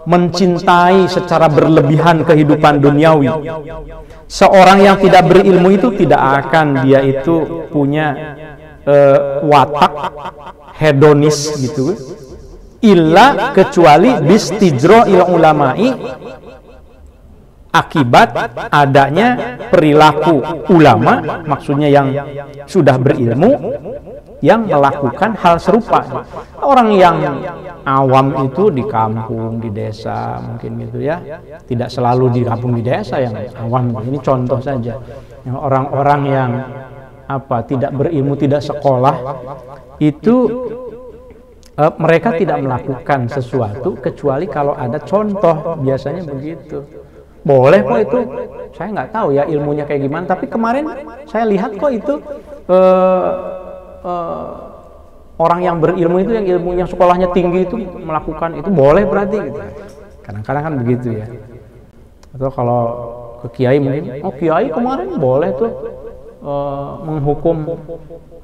mencintai secara berlebihan kehidupan duniawi. Seorang yang tidak berilmu itu tidak akan dia itu punya watak hedonis gitu, illa kecuali bistijro il ulama'i, akibat adanya perilaku ulama, maksudnya yang sudah berilmu yang melakukan hal serupa. Orang yang awam itu di kampung, di desa mungkin gitu ya, tidak selalu di kampung di desa yang awam, ini contoh saja. Orang-orang yang tidak berilmu, tidak sekolah, itu mereka tidak melakukan sesuatu kecuali kalau ada contoh, biasanya begitu. Boleh kok itu, saya nggak tahu ya ilmunya kayak gimana, tapi kemarin saya lihat kok itu orang yang berilmu itu, yang ilmunya sekolahnya tinggi itu melakukan itu, boleh berarti gitu. Kadang-kadang kan begitu ya. Atau kalau ke kiai mungkin, oh kiai kemarin boleh tuh menghukum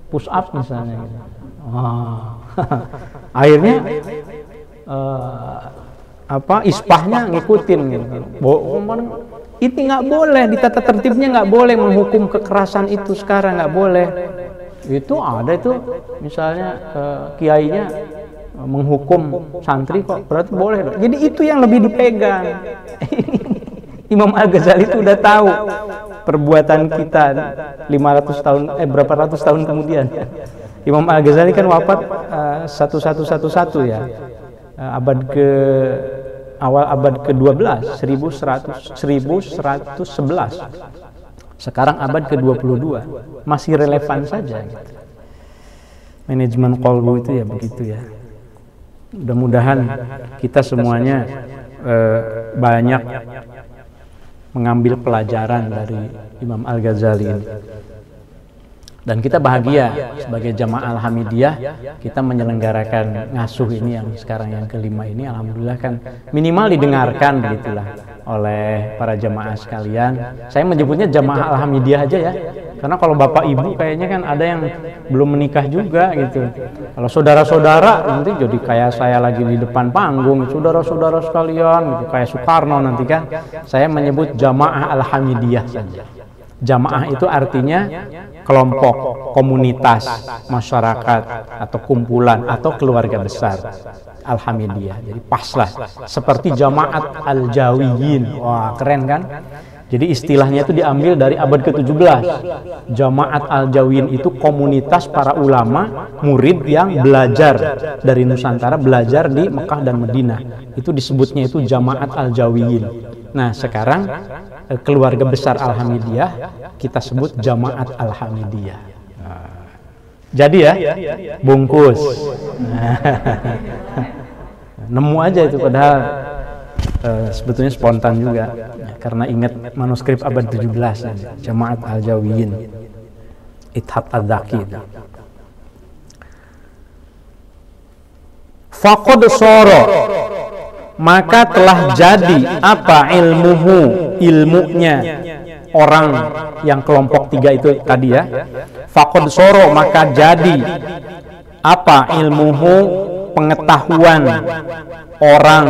push up misalnya gitu. Akhirnya ispahnya ngikutin gitu. Itu nggak boleh, di tata tertibnya nggak boleh menghukum kekerasan itu sekarang, nggak boleh. Itu ada itu misalnya kiainya menghukum santri kok, berarti boleh dong. Jadi itu yang lebih dipegang. Imam Al-Ghazali itu udah tahu perbuatan kita 500 tahun berapa ratus tahun kemudian. Imam Al-Ghazali kan wafat 1111 ya, awal abad ke-12, 1111. Sekarang abad ke-22, masih relevan saja gitu. Manajemen qalbu itu ya begitu ya. Mudah-mudahan kita semuanya banyak mengambil pelajaran dari Imam Al-Ghazali ini. Dan kita bahagia sebagai Jamaah Al-Hamidiyah, kita menyelenggarakan ngasuh ini yang sekarang yang kelima ini, alhamdulillah kan minimal didengarkan begitulah oleh para jamaah sekalian. Saya menyebutnya Jamaah Al-Hamidiyah aja ya, karena kalau bapak ibu kayaknya kan ada yang belum menikah juga gitu. Kalau saudara-saudara nanti jadi kayak saya lagi di depan panggung, saudara-saudara sekalian gitu, kayak Soekarno nanti kan. Saya menyebut Jamaah Al-Hamidiyah saja. Jamaah itu artinya kelompok, komunitas, masyarakat, atau kumpulan, atau keluarga besar. Al-Hamidiyah, jadi paslah seperti Jamaat Al-Jawiyin. Wah keren kan? Jadi istilahnya itu diambil dari abad ke-17. Jamaat Al-Jawiyin itu komunitas para ulama, murid yang belajar dari Nusantara, belajar di Mekah dan Madinah. Itu disebutnya itu Jamaat Al-Jawiyin. Nah sekarang keluarga besar Al-Hamidiyah kita sebut Jamaat Al-Hamidiyah. Jadi ya, bungkus. Nemu aja itu, padahal sebetulnya spontan juga karena ingat manuskrip abad 17 Jamaat Al-Jawiyin Ithab Al-Zaki. Faqad soro, maka telah jadi apa ilmuhu, ilmunya orang yang kelompok tiga itu tadi ya. Faqad soro, maka jadi apa ilmuhu, pengetahuan orang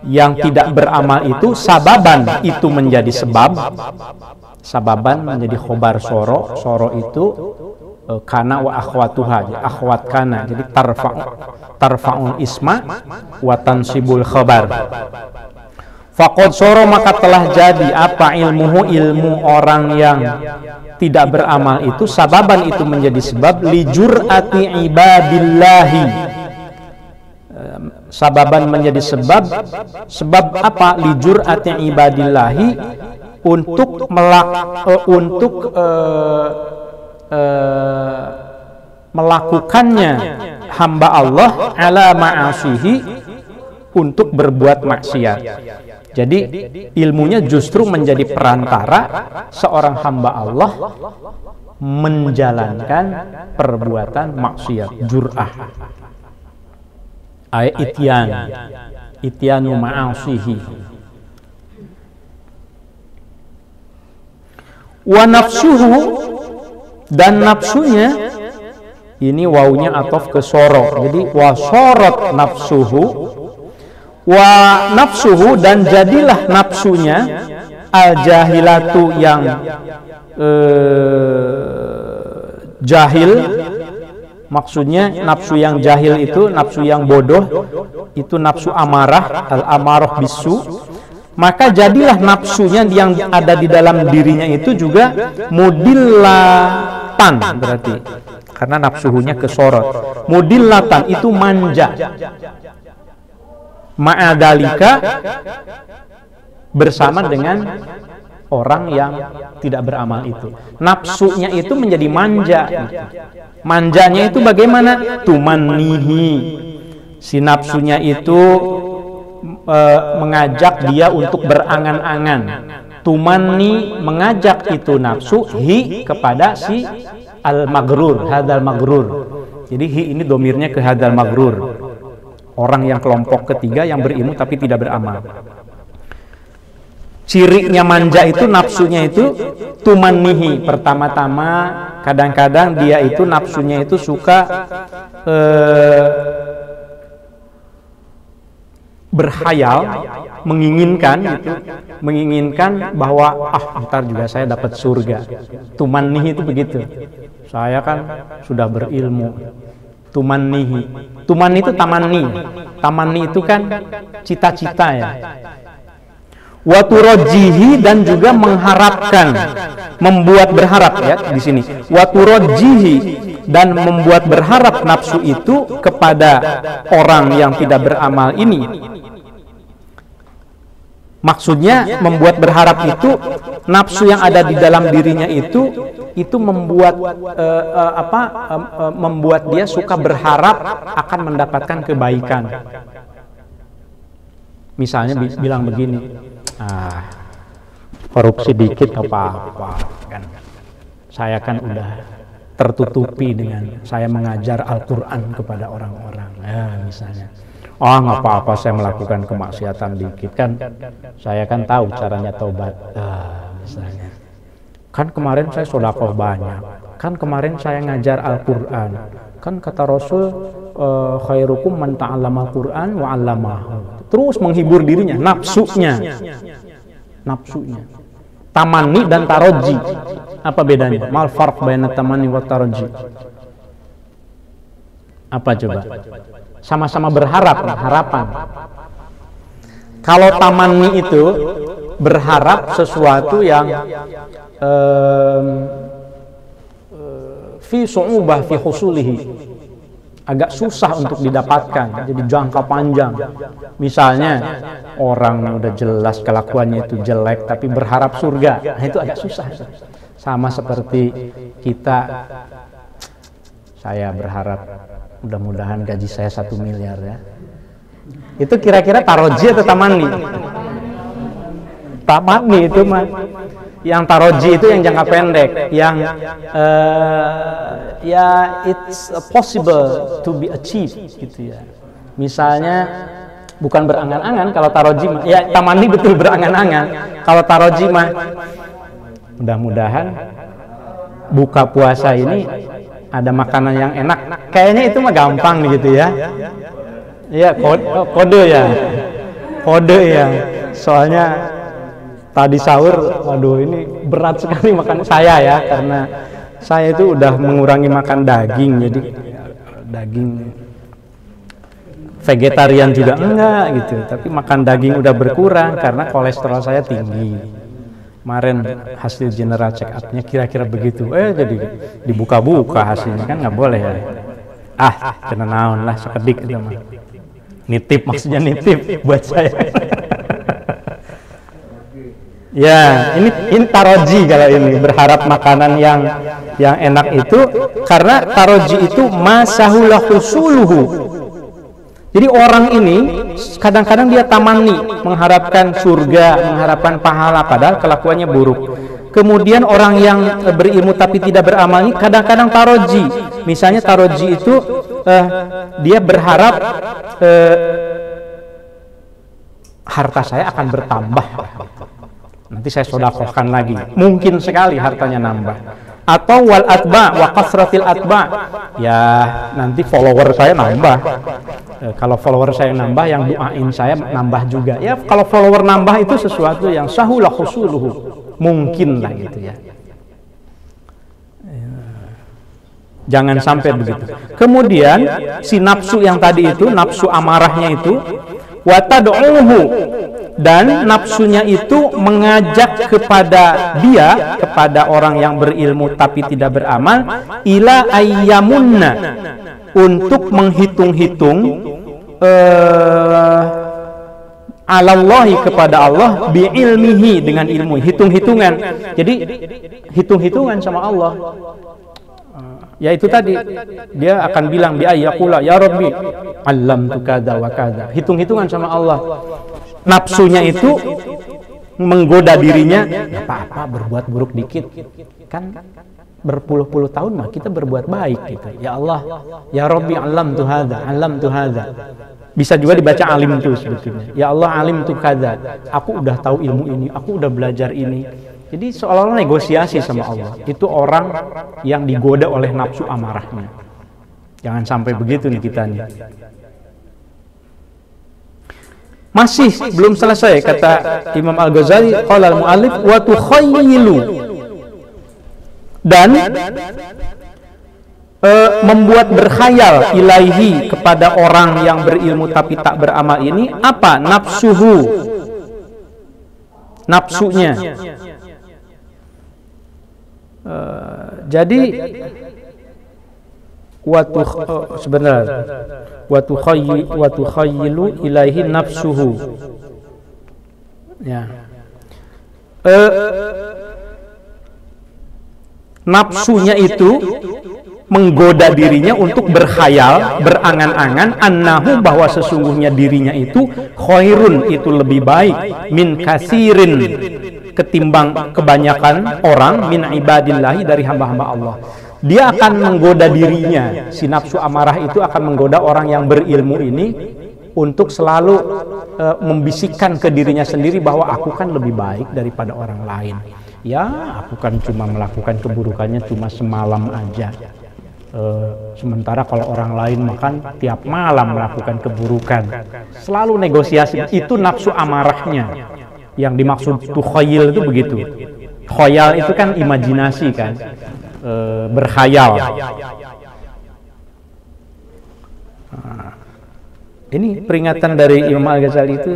yang tidak beramal itu, sababan itu menjadi sebab, sababan menjadi khobar soro, soro itu kana wa akhwatuha, akhwat kana, jadi tarfa'un isma wa tansibul khabar. Faqad soro, maka telah jadi apa ilmuhu, ilmu orang yang tidak beramal itu, sababan itu menjadi sebab, lijur'ati ibadillahi, sababan menjadi sebab, sebab apa? Lijur'ati ibadillahi, untuk melakukannya hamba Allah ala ma'asihi, untuk berbuat maksiat. Jadi ilmunya justru menjadi perantara seorang hamba Allah menjalankan perbuatan maksiat, jur'ah. Ityanu ma'asihi. Wa nafsuhu, dan nafsunya, ini wawunya atof ke sorot, jadi wa sorot nafsuhu, wa nafsuhu, dan jadilah nafsunya al jahilatu, yang jahil. Maksudnya nafsu yang jahil itu nafsu yang bodoh, itu nafsu amarah, al amarah bisu. Maka jadilah nafsunya yang ada di dalam dirinya itu juga mudillatan, berarti karena nafsuhunya kesorot. Mudillatan itu manja. Ma'adalika, bersama dengan orang yang tidak beramal itu. Nafsunya itu menjadi manja. Manjanya itu bagaimana? Tumannihi. Si nafsunya itu mengajak dia untuk berangan-angan. Tumanni, mengajak itu nafsu, hi, kepada si al-maghrur, hadal maghrur. Jadi hi ini domirnya ke hadal maghrur. Orang yang kelompok ketiga yang berilmu tapi tidak beramal. Cirinya manja itu, nafsunya itu tumannihi. Pertama-tama kadang-kadang dia itu nafsunya itu suka berhayal, menginginkan gitu, menginginkan bahwa ntar juga saya dapat surga. Tumannihi itu begitu. Saya kan sudah berilmu. Tumannihi. Tumanni itu tamanni. Tamanni itu kan cita-cita ya. Wa turajjihi, dan juga mengharapkan, membuat berharap ya di sini. Wa turajjihi, dan membuat berharap nafsu itu kepada orang yang tidak beramal ini. Maksudnya membuat berharap itu nafsu yang ada di dalam dirinya itu membuat membuat dia suka berharap akan mendapatkan kebaikan. Misalnya bilang begini, korupsi dikit apa-apa kan. Saya kan udah tertutupi dengan saya mengajar Al-Qur'an kepada orang-orang. Ya, misalnya. Nggak apa-apa saya melakukan kemaksiatan dikit kan, saya kan tahu caranya taubat. Misalnya, kan kemarin saya sedekah banyak, kan kemarin saya ngajar Al-Qur'an, kan kata Rasul khairukum man ta'allama Al-Qur'an wa 'allamahu. Terus menghibur dirinya, nafsunya. Tamanni dan taroji, apa bedanya? Mal farq baina tamanni wa taroji? Apa coba? Sama-sama berharap, harapan. Kalau tamanni itu berharap sesuatu yang fi su'ubah fi husulihi, agak susah untuk didapatkan, jadi jangka panjang. Misalnya orang udah jelas kelakuannya itu jelek tapi berharap surga, nah itu agak susah. Sama seperti kita, saya berharap mudah-mudahan gaji saya 1 miliar ya. Itu kira-kira taroji atau tamanni? Tamanni itu mah. Yang taroji itu yang jangka pendek, yang ya it's possible to be achieved gitu ya. Misalnya bukan berangan-angan kalau taroji mah. Ya tamanni betul berangan-angan. Kalau taroji mah mudah-mudahan buka puasa ini ada makanan yang enak, kayaknya itu mah gampang gitu ya. Iya, kode ya. Soalnya tadi sahur, waduh ini berat sekali makan saya ya, karena saya itu udah mengurangi makan daging, jadi daging vegetarian juga enggak gitu, tapi makan daging udah berkurang karena kolesterol saya tinggi. Kemarin hasil general check up-nya kira-kira begitu. Jadi dibuka-buka hasilnya kan nggak boleh ya. Kena naon lah sekedik itu mah. Nitip, maksudnya nitip buat saya. Ya, ini taroji kalau ini berharap makanan yang Yang enak itu karena taroji itu masahula husuluhu. Jadi orang ini kadang-kadang dia tamani, mengharapkan surga, mengharapkan pahala, padahal kelakuannya buruk. Kemudian orang yang berilmu tapi tidak beramal ini kadang-kadang taroji. Misalnya taroji itu dia berharap harta saya akan bertambah. Nanti saya sodakohkan lagi. Mungkin sekali hartanya nambah. Atau wal atba wa kasratil atba, ya nanti follower saya nambah. Kalau follower saya nambah, yang doain saya nambah juga. Ya kalau follower nambah itu sesuatu yang sahula husuluhu, mungkin lah gitu ya. Jangan sampai begitu. Kemudian si nafsu yang tadi itu, nafsu amarahnya itu, wa tad'uhu, dan nafsunya itu mengajak kepada dia, kepada orang yang berilmu tapi tidak beramal, ila ayyamunna, untuk menghitung-hitung alallahi, kepada Allah, biilmihi, dengan ilmu, hitung-hitungan. Jadi hitung-hitungan sama Allah. Ya itu tadi, dia akan bilang bi ayyaqula ya rabbi allamtu kadza wa kadza, hitung-hitungan sama Allah. Nafsunya itu menggoda dirinya, ya apa-apa berbuat buruk dikit, kan berpuluh-puluh tahun mah kita berbuat baik gitu. Ya Allah, ya rabbi allamtu hadza. Bisa juga dibaca alim tuh sebetulnya. Ya Allah alim tu kadza, aku udah tahu ilmu ini, aku udah belajar ini. Jadi seolah-olah negosiasi sama Allah. Itu orang yang digoda oleh nafsu amarahnya. Jangan sampai begitu nih kita nih. Masih belum selesai, kata Imam Al-Ghazali, qala al-mu'allif wa tukhayyilu, dan membuat berkhayal ilaihi, kepada orang yang berilmu tapi tak beramal ini, apa? Nafsuhu, nafsunya. Jadi sebenarnya wa tukhayyilu ilaihi nafsuhu, ya. Nafsunya itu menggoda dirinya untuk berkhayal, berangan-angan, annahu, bahwa sesungguhnya dirinya itu khairun, itu lebih baik, min kasirin, ketimbang kebanyakan orang, min ibadillahi, dari hamba-hamba Allah. Dia akan menggoda dirinya, si nafsu amarah itu akan menggoda orang yang berilmu ini untuk selalu membisikkan ke dirinya sendiri bahwa aku kan lebih baik daripada orang lain. Ya, aku kan cuma melakukan keburukannya cuma semalam aja. Sementara kalau orang lain makan tiap malam melakukan keburukan. Selalu negosiasi, itu nafsu amarahnya. Yang dimaksud tukhayyil itu begitu. Khayal itu kan imajinasi kan, berkhayal. Ini peringatan dari Imam Al-Ghazali itu,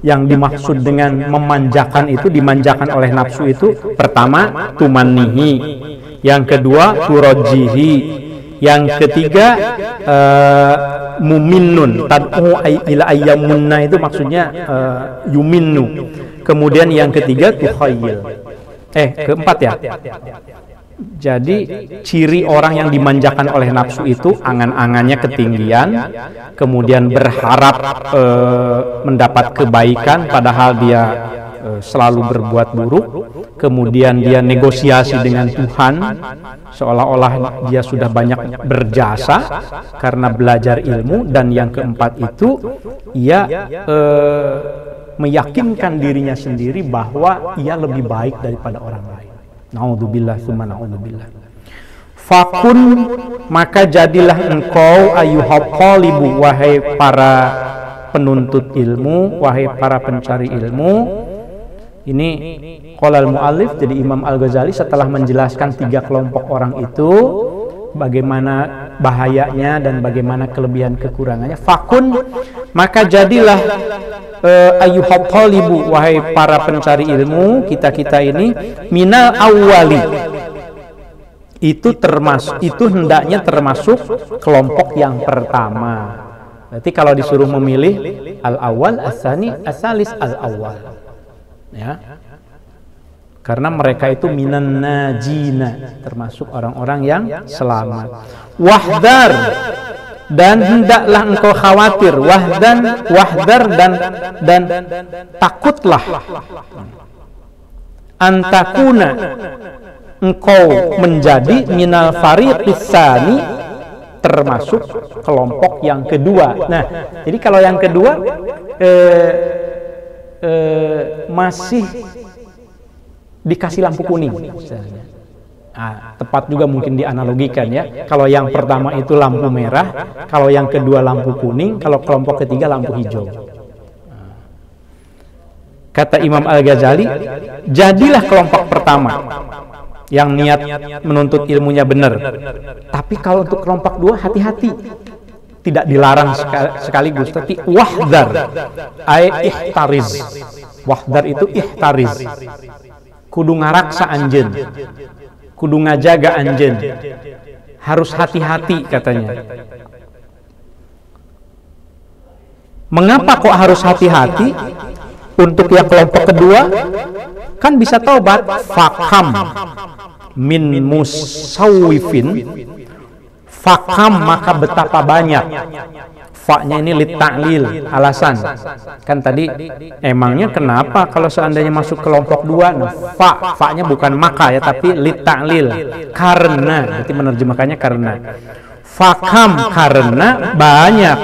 yang dimaksud dengan memanjakan itu, dimanjakan oleh nafsu itu, pertama tumannihi, yang kedua turajjihi, yang ketiga muminnun, tad'u ila ayyamunna, itu maksudnya yuminnu. Kemudian yang ketiga tukhayyil. Keempat ya. Jadi ciri orang yang dimanjakan oleh nafsu itu angan-angannya ketinggian, kemudian berharap mendapat kebaikan padahal dia selalu berbuat buruk, kemudian dia negosiasi dengan Tuhan seolah-olah dia sudah banyak berjasa karena belajar ilmu, dan yang keempat itu ia meyakinkan dirinya sendiri bahwa ia lebih baik daripada orang lain. Na'udzubillah tsumma na'udzubillah. Fakun, maka jadilah engkau ayyuhal qalibu, wahai para penuntut ilmu, wahai para pencari ilmu. Ini qolal mu'allif, jadi Imam Al-Ghazali setelah menjelaskan 3 kelompok orang itu, bagaimana bahayanya dan bagaimana kelebihan kekurangannya. Fakun, maka jadilah ayyuhal qalibu, wahai para pencari ilmu, kita ini, minal awwali, itu hendaknya termasuk kelompok yang pertama. Berarti kalau disuruh memilih al-awwal, as-tsani, as-tsalis, al-awwal, ya. Karena mereka itu minan najina, termasuk orang-orang yang selamat. Wahdar, dan hendaklah engkau khawatir, wahdar dan takutlah, antakuna, engkau menjadi minal fariqis tsani, termasuk kelompok yang kedua. Nah, jadi kalau yang kedua masih dikasih lampu kuning misalnya. Tepat juga mungkin dianalogikan ya. Kalau yang pertama itu lampu merah, kalau yang kedua lampu kuning, kalau kelompok ketiga lampu hijau. Kata Imam Al-Ghazali, jadilah kelompok pertama yang niat menuntut ilmunya benar. Tapi kalau untuk kelompok dua, hati-hati. Tidak dilarang sekaligus, tapi wahdar, ihtariz. Wahdar itu ihtariz. Kudu ngaraksa anjeun, kudu ngajaga anjeun, harus hati-hati katanya. Mengapa kok harus hati-hati? Untuk yang kelompok kedua kan bisa taubat, fakam min musawwifin, fakam maka betapa banyak. Fa-nya ini lit-ta'lil, alasan. Kan tadi emangnya kenapa kalau seandainya masuk kelompok dua? Nah, fa-nya bukan maka ya, tapi lit-ta'lil. Karena, berarti menerjemahkannya karena. Fakam karena banyak,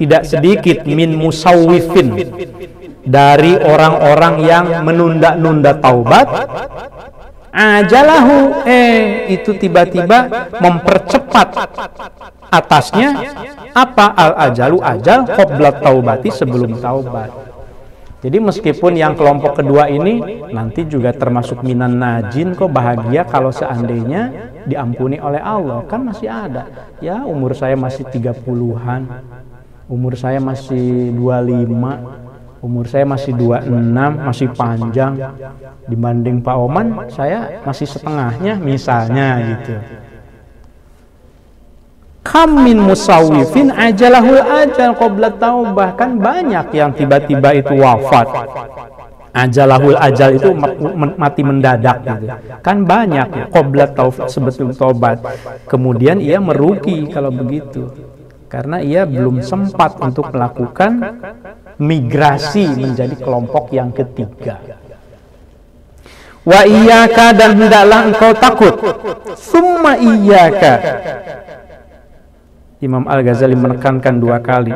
tidak sedikit, min musawwifin, dari orang-orang yang menunda-nunda taubat. Ajalahu, itu tiba-tiba mempercepat atasnya apa? Al-ajalu, ajal qabla taubati, sebelum taubat. Jadi meskipun yang kelompok kedua ini nanti juga termasuk minan najin, kok bahagia kalau seandainya diampuni oleh Allah. Kan masih ada ya, umur saya masih 30-an, umur saya masih 25, umur saya masih 26, masih panjang. Dibanding Pak Oman, saya masih setengahnya misalnya gitu. Kam min musawwifin ajalahul ajal qabla taubah, kan banyak yang tiba-tiba itu wafat. Ajalahul ajal itu mati mendadak gitu. Kan banyak ya, qabla taubah, sebelum taubat. Kemudian ia merugi kalau begitu. Karena ia belum sempat untuk melakukan migrasi menjadi kelompok yang ketiga. Wa iyyaka, dan hendaklah engkau takut. Summa iyyaka. Imam Al-Ghazali menekankan 2 kali.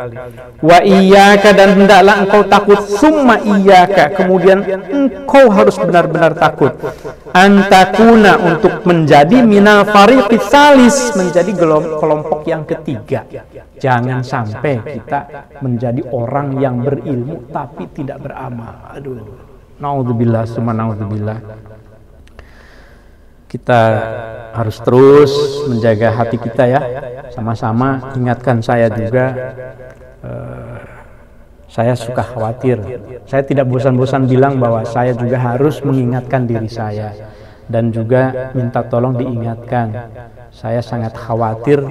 Wa iyyaka, dan hendaklah engkau takut. Summa iyyaka, kemudian engkau harus benar-benar takut. Antakuna, untuk menjadi minal fariqis salis, menjadi kelompok yang ketiga. Jangan sampai kita menjadi orang yang berilmu tapi tidak beramal. Aduh. Naudzubillah, summa naudzubillah. Kita harus terus menjaga hati kita ya. Sama-sama ingatkan saya juga. Saya suka khawatir. Saya tidak bosan-bosan bilang bahwa saya juga harus mengingatkan diri saya. Dan juga minta tolong diingatkan. Saya sangat khawatir,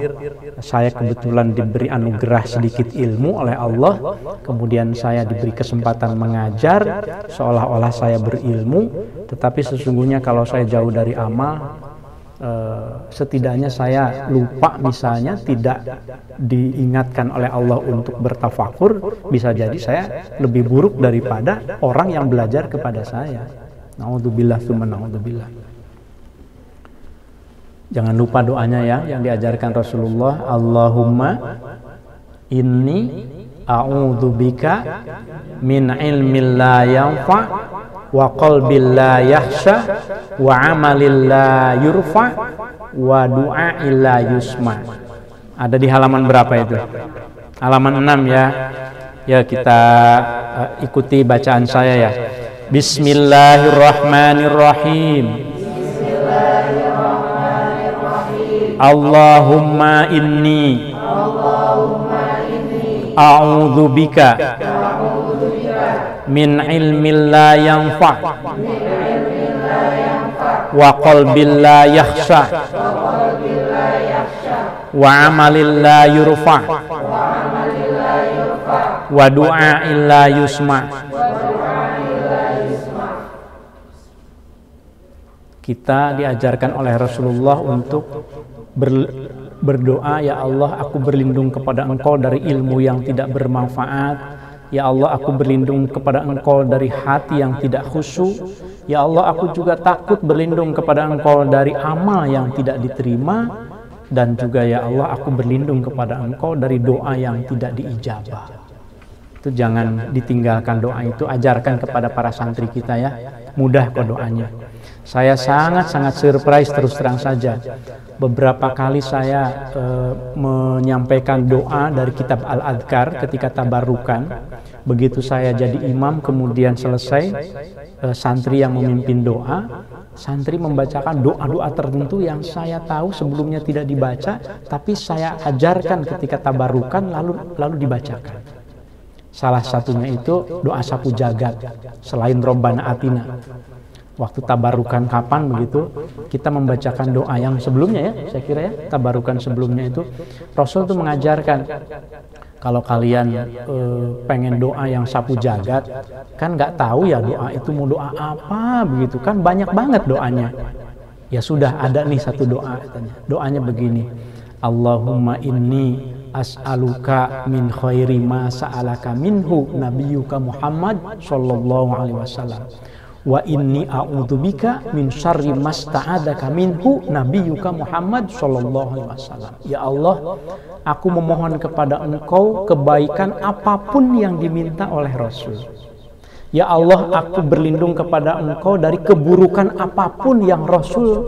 saya kebetulan diberi anugerah sedikit ilmu oleh Allah, kemudian saya diberi kesempatan mengajar, seolah-olah saya berilmu, tetapi sesungguhnya kalau saya jauh dari amal, setidaknya saya lupa, misalnya tidak diingatkan oleh Allah untuk bertafakur, bisa jadi saya lebih buruk daripada orang yang belajar kepada saya. Naudzubillah, tsumma naudzubillah. Jangan lupa doanya ya, yang diajarkan Rasulullah. Allahumma inni a'udzubika min ilmin la yanfa wa qalbin la yakhsha wa amalin la yurfa wa du'a'in la yusma. Ada di halaman berapa itu? Halaman 6 ya. Ya, kita ikuti bacaan saya ya. Bismillahirrahmanirrahim. Allahumma inni a'udzu bika min ilmin la yanfa wa qalbin la yakhsha wa amalin la yurfa wa du'a'in la yusma. Kita diajarkan oleh Rasulullah untuk berdoa, ya Allah, aku berlindung kepada Engkau dari ilmu yang tidak bermanfaat. Ya Allah, aku berlindung kepada Engkau dari hati yang tidak khusyuk. Ya Allah, aku juga takut berlindung kepada Engkau dari amal yang tidak diterima. Dan juga ya Allah, aku berlindung kepada Engkau dari doa yang tidak diijabah. Itu jangan ditinggalkan doa itu, ajarkan kepada para santri kita ya. Mudah kok doanya. Saya sangat-sangat surprise, terus terang saja. Beberapa kali saya menyampaikan doa dari kitab Al-Adhkar ketika tabarukan. Begitu saya jadi imam, kemudian selesai, santri yang memimpin doa, santri membacakan doa-doa tertentu yang saya tahu sebelumnya tidak dibaca, tapi saya ajarkan ketika tabarukan lalu dibacakan. Salah satunya itu doa sapu jagat, selain Robbana Atina. Waktu tabarukan kapan begitu, kita membacakan doa yang sebelumnya ya, saya kira ya, tabarukan sebelumnya itu Rasul itu mengajarkan, kalau kalian pengen doa yang sapu jagat, kan nggak tahu ya doa itu mau doa apa begitu, kan banyak banget doanya. Ya sudah, ada nih satu doa, doanya begini, Allahumma inni as'aluka min khairi ma sa'alaka minhu nabiyyuka Muhammad sallallahu alaihi wasallam. Wa inni a'udzubika min syarri masta'adzaka minhu nabiyyuka Muhammad sallallahu alaihi wasallam. Ya Allah, aku memohon kepada Engkau kebaikan apapun yang diminta oleh Rasul. Ya Allah, aku berlindung kepada Engkau dari keburukan apapun yang Rasul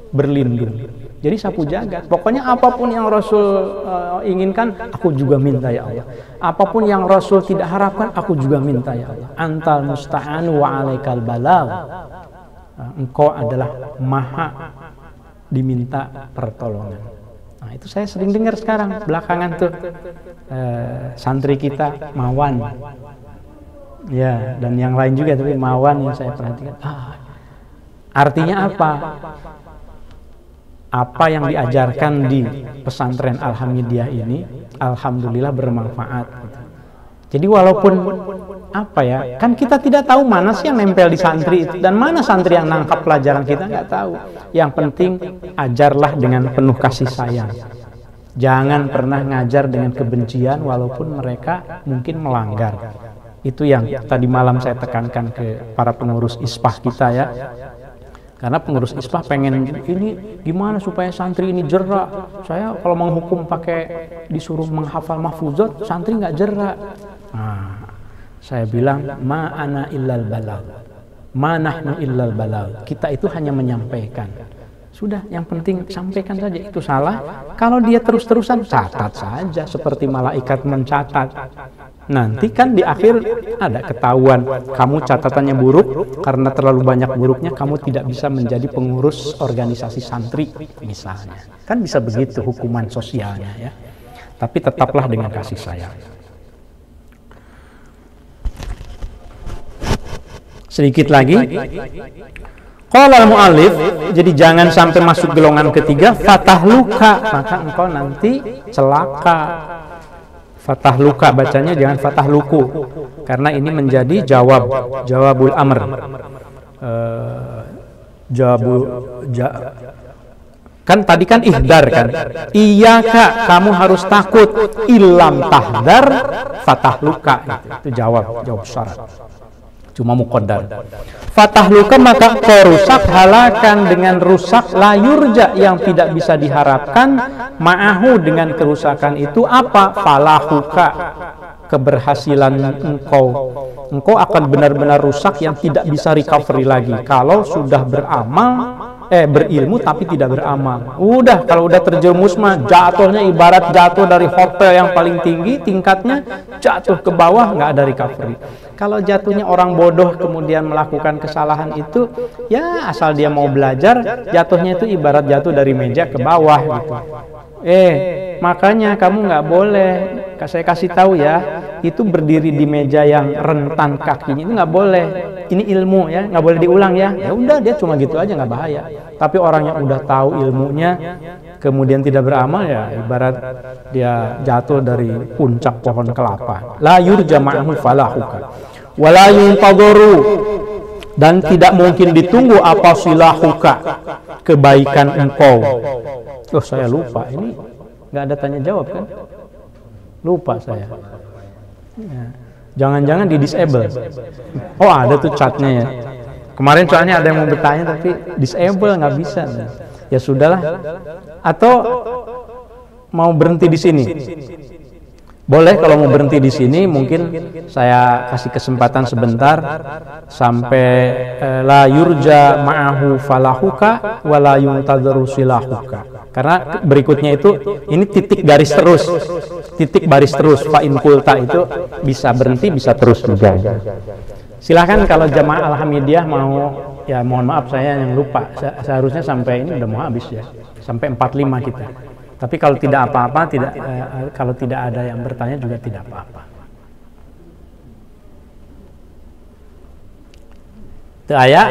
berlindung. Jadi sapu jagat, pokoknya apapun yang Rasul inginkan, aku juga minta ya Allah. Apapun yang Rasul tidak harapkan, aku juga minta ya Allah. Antal musta'anu wa alaikal balagh. Engkau adalah maha diminta pertolongan. Nah, itu saya sering dengar sekarang, belakangan tuh santri kita Mawan. Ya, dan yang lain juga, tapi Mawan yang saya perhatikan. Artinya apa? Apa yang diajarkan di pesantren Al-Hamidiyah ini, alhamdulillah bermanfaat. Jadi walaupun apa ya, kan kita tidak tahu mana sih yang nempel di santri itu dan mana santri yang nangkap pelajaran kita, nggak tahu. Yang penting ajarlah dengan penuh kasih sayang. Jangan pernah ngajar dengan kebencian walaupun mereka mungkin melanggar. Itu yang tadi malam saya tekankan ke para pengurus ISPAH kita ya. Karena pengurus ISPAH pengen ini gimana supaya santri ini jerak. Saya kalau menghukum pakai disuruh menghafal mahfuzat, santri nggak jerak. Nah, saya bilang ma ana illal balagh, ma nahnu illal balagh. Kita itu hanya menyampaikan. Sudah, yang penting sampaikan saja. Itu salah, kalau dia terus-terusan catat saja seperti malaikat mencatat. Nanti kan di akhir ada ketahuan kamu catatannya buruk, karena terlalu banyak buruknya kamu tidak bisa menjadi pengurus organisasi santri misalnya. Kan bisa begitu hukuman sosialnya ya. Tapi tetaplah dengan kasih sayang. Sedikit lagi. Qala al-mu'allif, jadi jangan sampai masuk golongan ketiga, fatah luka, maka engkau nanti celaka. Fatah luka bacanya, jangan fatah luku, karena ini menjadi jawabul amr. Kan tadi kan ihdar kan, iya kak kamu harus takut, ilam tahdar fatah luka, itu jawab syarat, cuma muqaddar. Fatah luka maka kau rusak, halakan dengan rusak layurja yang tidak bisa diharapkan, ma'ahu dengan kerusakan itu apa? Falahuka, keberhasilan engkau akan benar-benar rusak yang tidak bisa recovery lagi. Kalau sudah berilmu tapi tidak beramal, udah, kalau udah terjerumus mah jatuhnya ibarat jatuh dari hotel yang paling tinggi tingkatnya, jatuh ke bawah, nggak ada recovery. Kalau jatuhnya orang bodoh kemudian melakukan kesalahan itu, ya asal dia mau belajar, jatuhnya itu ibarat jatuh dari meja ke bawah gitu. Makanya kamu nggak boleh, saya kasih tahu ya, itu berdiri di meja yang rentan kakinya itu nggak boleh. Ini ilmu ya, nggak boleh diulang ya. Ya udah, dia cuma gitu aja, nggak bahaya. Tapi orang yang udah tahu ilmunya kemudian tidak beramal, ya ibarat dia jatuh dari puncak pohon kelapa. La yurja ma'ahu falahuka wa la yuntadharu dan tidak mungkin ditunggu apa silahuka, kebaikan engkau. Oh, saya lupa, ini nggak ada tanya jawab kan? Lupa saya. Ya. Jangan-jangan di disable. Oh, ada tuh chatnya ya. Kemarin soalnya ada yang mau bertanya tapi disable, nggak bisa. Ya sudahlah. Atau mau berhenti di sini? Boleh kalau mau berhenti di sini, mungkin saya kasih kesempatan sebentar sampai la yurja ma'ahu falahuka wa la yuntadzaru silahuka. Karena berikutnya itu ini titik garis terus. Titik baris terus, fa in kulta itu bisa berhenti, bisa terus juga. Silahkan kalau jamaah Alhamdulillah mau, ya mohon maaf saya yang lupa. Seharusnya sampai ini udah mau habis ya. Sampai 45 kita. Tapi kalau tidak apa-apa, kalau tidak ada yang bertanya juga tidak apa-apa. Itu ayat.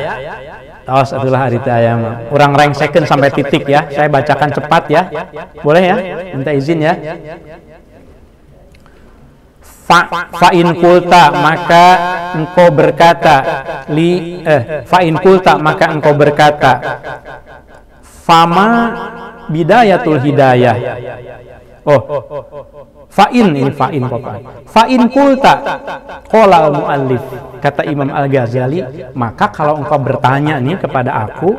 Awas itulah hari itu ayat. Kurang rank second sampai titik ya. Saya bacakan cepat ya. Boleh ya? Minta izin ya. Fa in kulta maka engkau berkata fa in kulta maka engkau berkata fama bidayatul hidayah. Oh, fa'in ini fa'in pokoknya. Fa'in kulta qala al-muallif, kata Imam Al-Ghazali, maka kalau engkau bertanya nih kepada aku,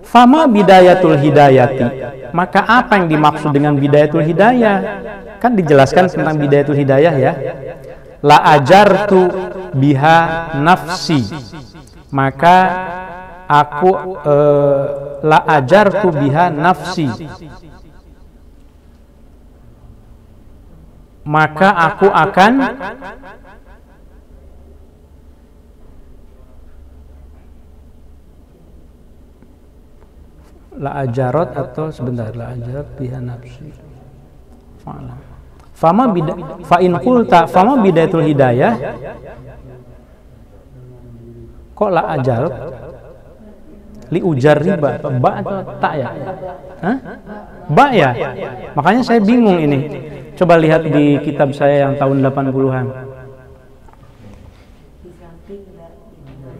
fama bidayatul hidayati, maka apa yang dimaksud dengan bidayatul hidayah? Kan dijelaskan tentang bidayatul hidayah ya. La ajartu biha nafsi, maka aku la ajartu biha nafsi, maka aku akan la ajarot atau sebentar la ajarot biha nafsi fama fa in qulta fama bidayatul hidayah, kok la ajarot li ujar riba, ba atau tak ya? Hah? Ba ya? Makanya saya bingung ini. Coba lihat di kitab saya yang tahun 80-an.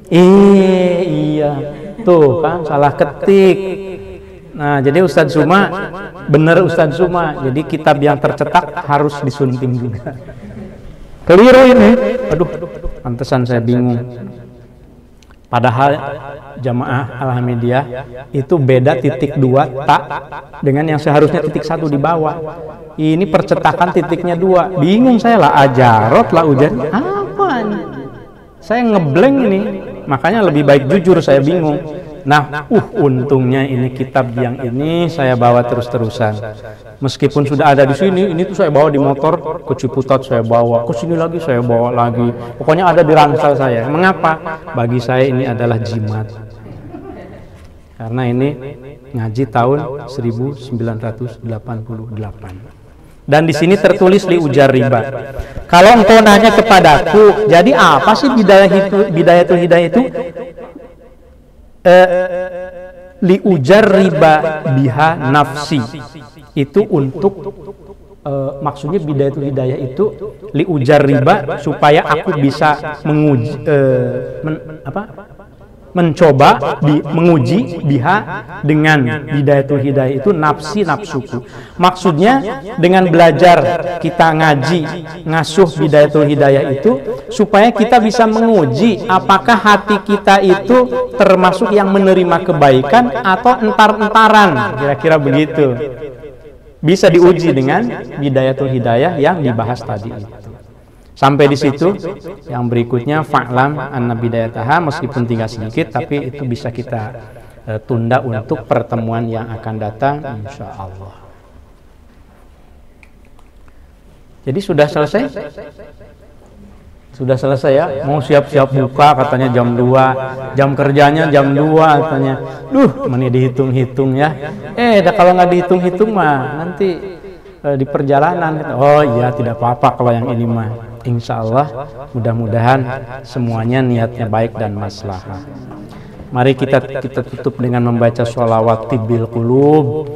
Iya. Tuh kan salah ketik. Nah, jadi Ustadz Suma, bener Ustadz Suma. Jadi kitab yang tercetak harus disunting juga. Keliru ini. Aduh, pantesan saya bingung. Padahal jamaah Alhamdulillah itu beda titik 2 tak dengan yang seharusnya titik 1 di bawah. Ini percetakan titiknya 2. Bingung saya, lah ajarot lah ujar. Apa ini? Saya ngeblank ini. Makanya lebih baik jujur, saya bingung. Nah, untungnya ini kitab yang ini saya bawa terus-terusan. Meskipun sudah ada di sini, ini tuh saya bawa di motor, ke Ciputat saya bawa, ke sini lagi saya bawa lagi. Pokoknya ada di ransel saya. Mengapa? Bagi saya ini adalah jimat. Karena ini ngaji tahun 1988. Dan di sini tertulis li ujar riba. Kalau engkau nanya kepadaku, jadi apa sih bidayatul hidayah itu? Li ujar riba biha nafsi, itu untuk maksudnya bidayatul hidayah itu li ujar riba supaya aku bisa menguji mencoba menguji biha dengan bidayatul hidayah itu nafsuku. Maksudnya dengan belajar kita ngaji ngasuh bidayatul hidayah itu supaya kita bisa menguji apakah hati kita itu termasuk yang menerima kebaikan atau entar-entaran, kira-kira begitu. Bisa diuji dengan bidayatul hidayah yang dibahas tadi itu. Sampai di situ. Yang berikutnya fa'lam anna bidayataha, meskipun tinggal sedikit tapi itu bisa kita tunda untuk pertemuan yang akan datang insyaallah. Jadi sudah selesai? Sudah selesai ya? Mau siap-siap buka katanya jam 2, jam kerjanya jam 2 katanya. Mana dihitung-hitung ya. Kalau nggak dihitung-hitung mah nanti di perjalanan. Oh iya, tidak apa-apa kalau yang ini mah. Insya Allah mudah-mudahan semuanya niatnya baik dan maslahah. Mari kita tutup dengan membaca sholawat tibbil qulub.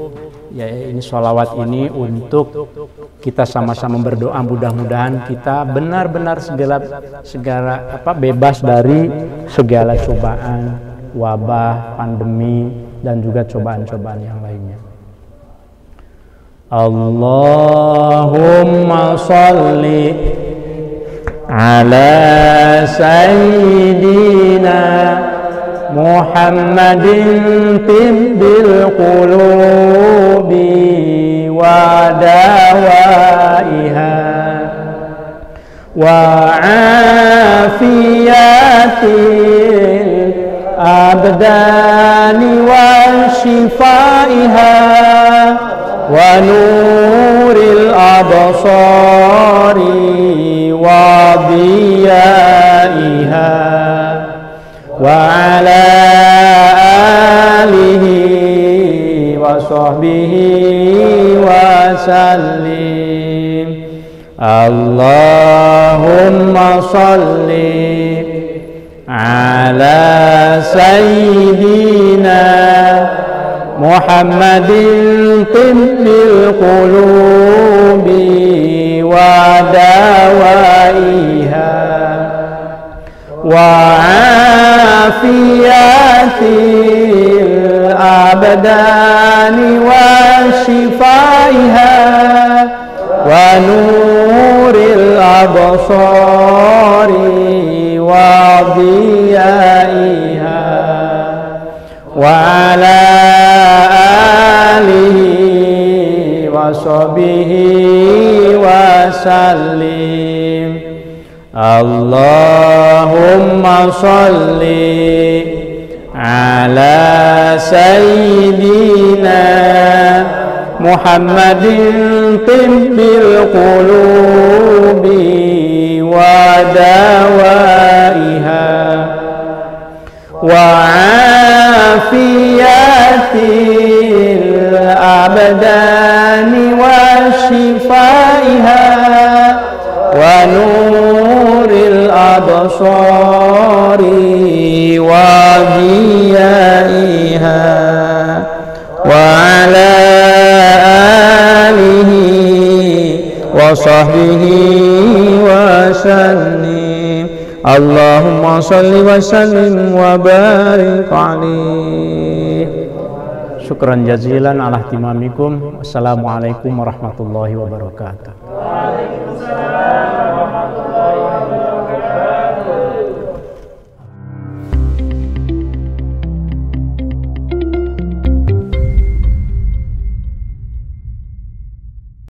Ya, ini sholawat ini untuk kita sama-sama berdoa mudah-mudahan kita benar-benar segala bebas dari segala cobaan, wabah, pandemi dan juga cobaan-cobaan yang lainnya. Allahumma sholli ala sayyidina Muhammadin tibbil qulubi wa dawaiha wa afiyatil abdani wa shifaiha wa nuril absari wa diyaiha wa ala alihi wa sahbihi wa sallim. Allahumma salli ala sayyidina Muhammadin tibbil qulubi wa dawaiha wa afiyatil abdani wa shifaiha wa nuril absari wa diyaiha wa ala alihi wa sahbihi wa sallim. Allahumma sholli ala sayyidina Muhammadin tibbil qulubi wa dawaiha wa afiyatil abdani wa shifaiha wa nuril absari wa diyaiha wa ala alihi wa sahbihi wa sallim. Allahumma salli wa sallim wa barik alaihi. Syukran jazilan ala ihtimamikum. Assalamualaikum warahmatullahi wabarakatuh. Waalaikumsalam.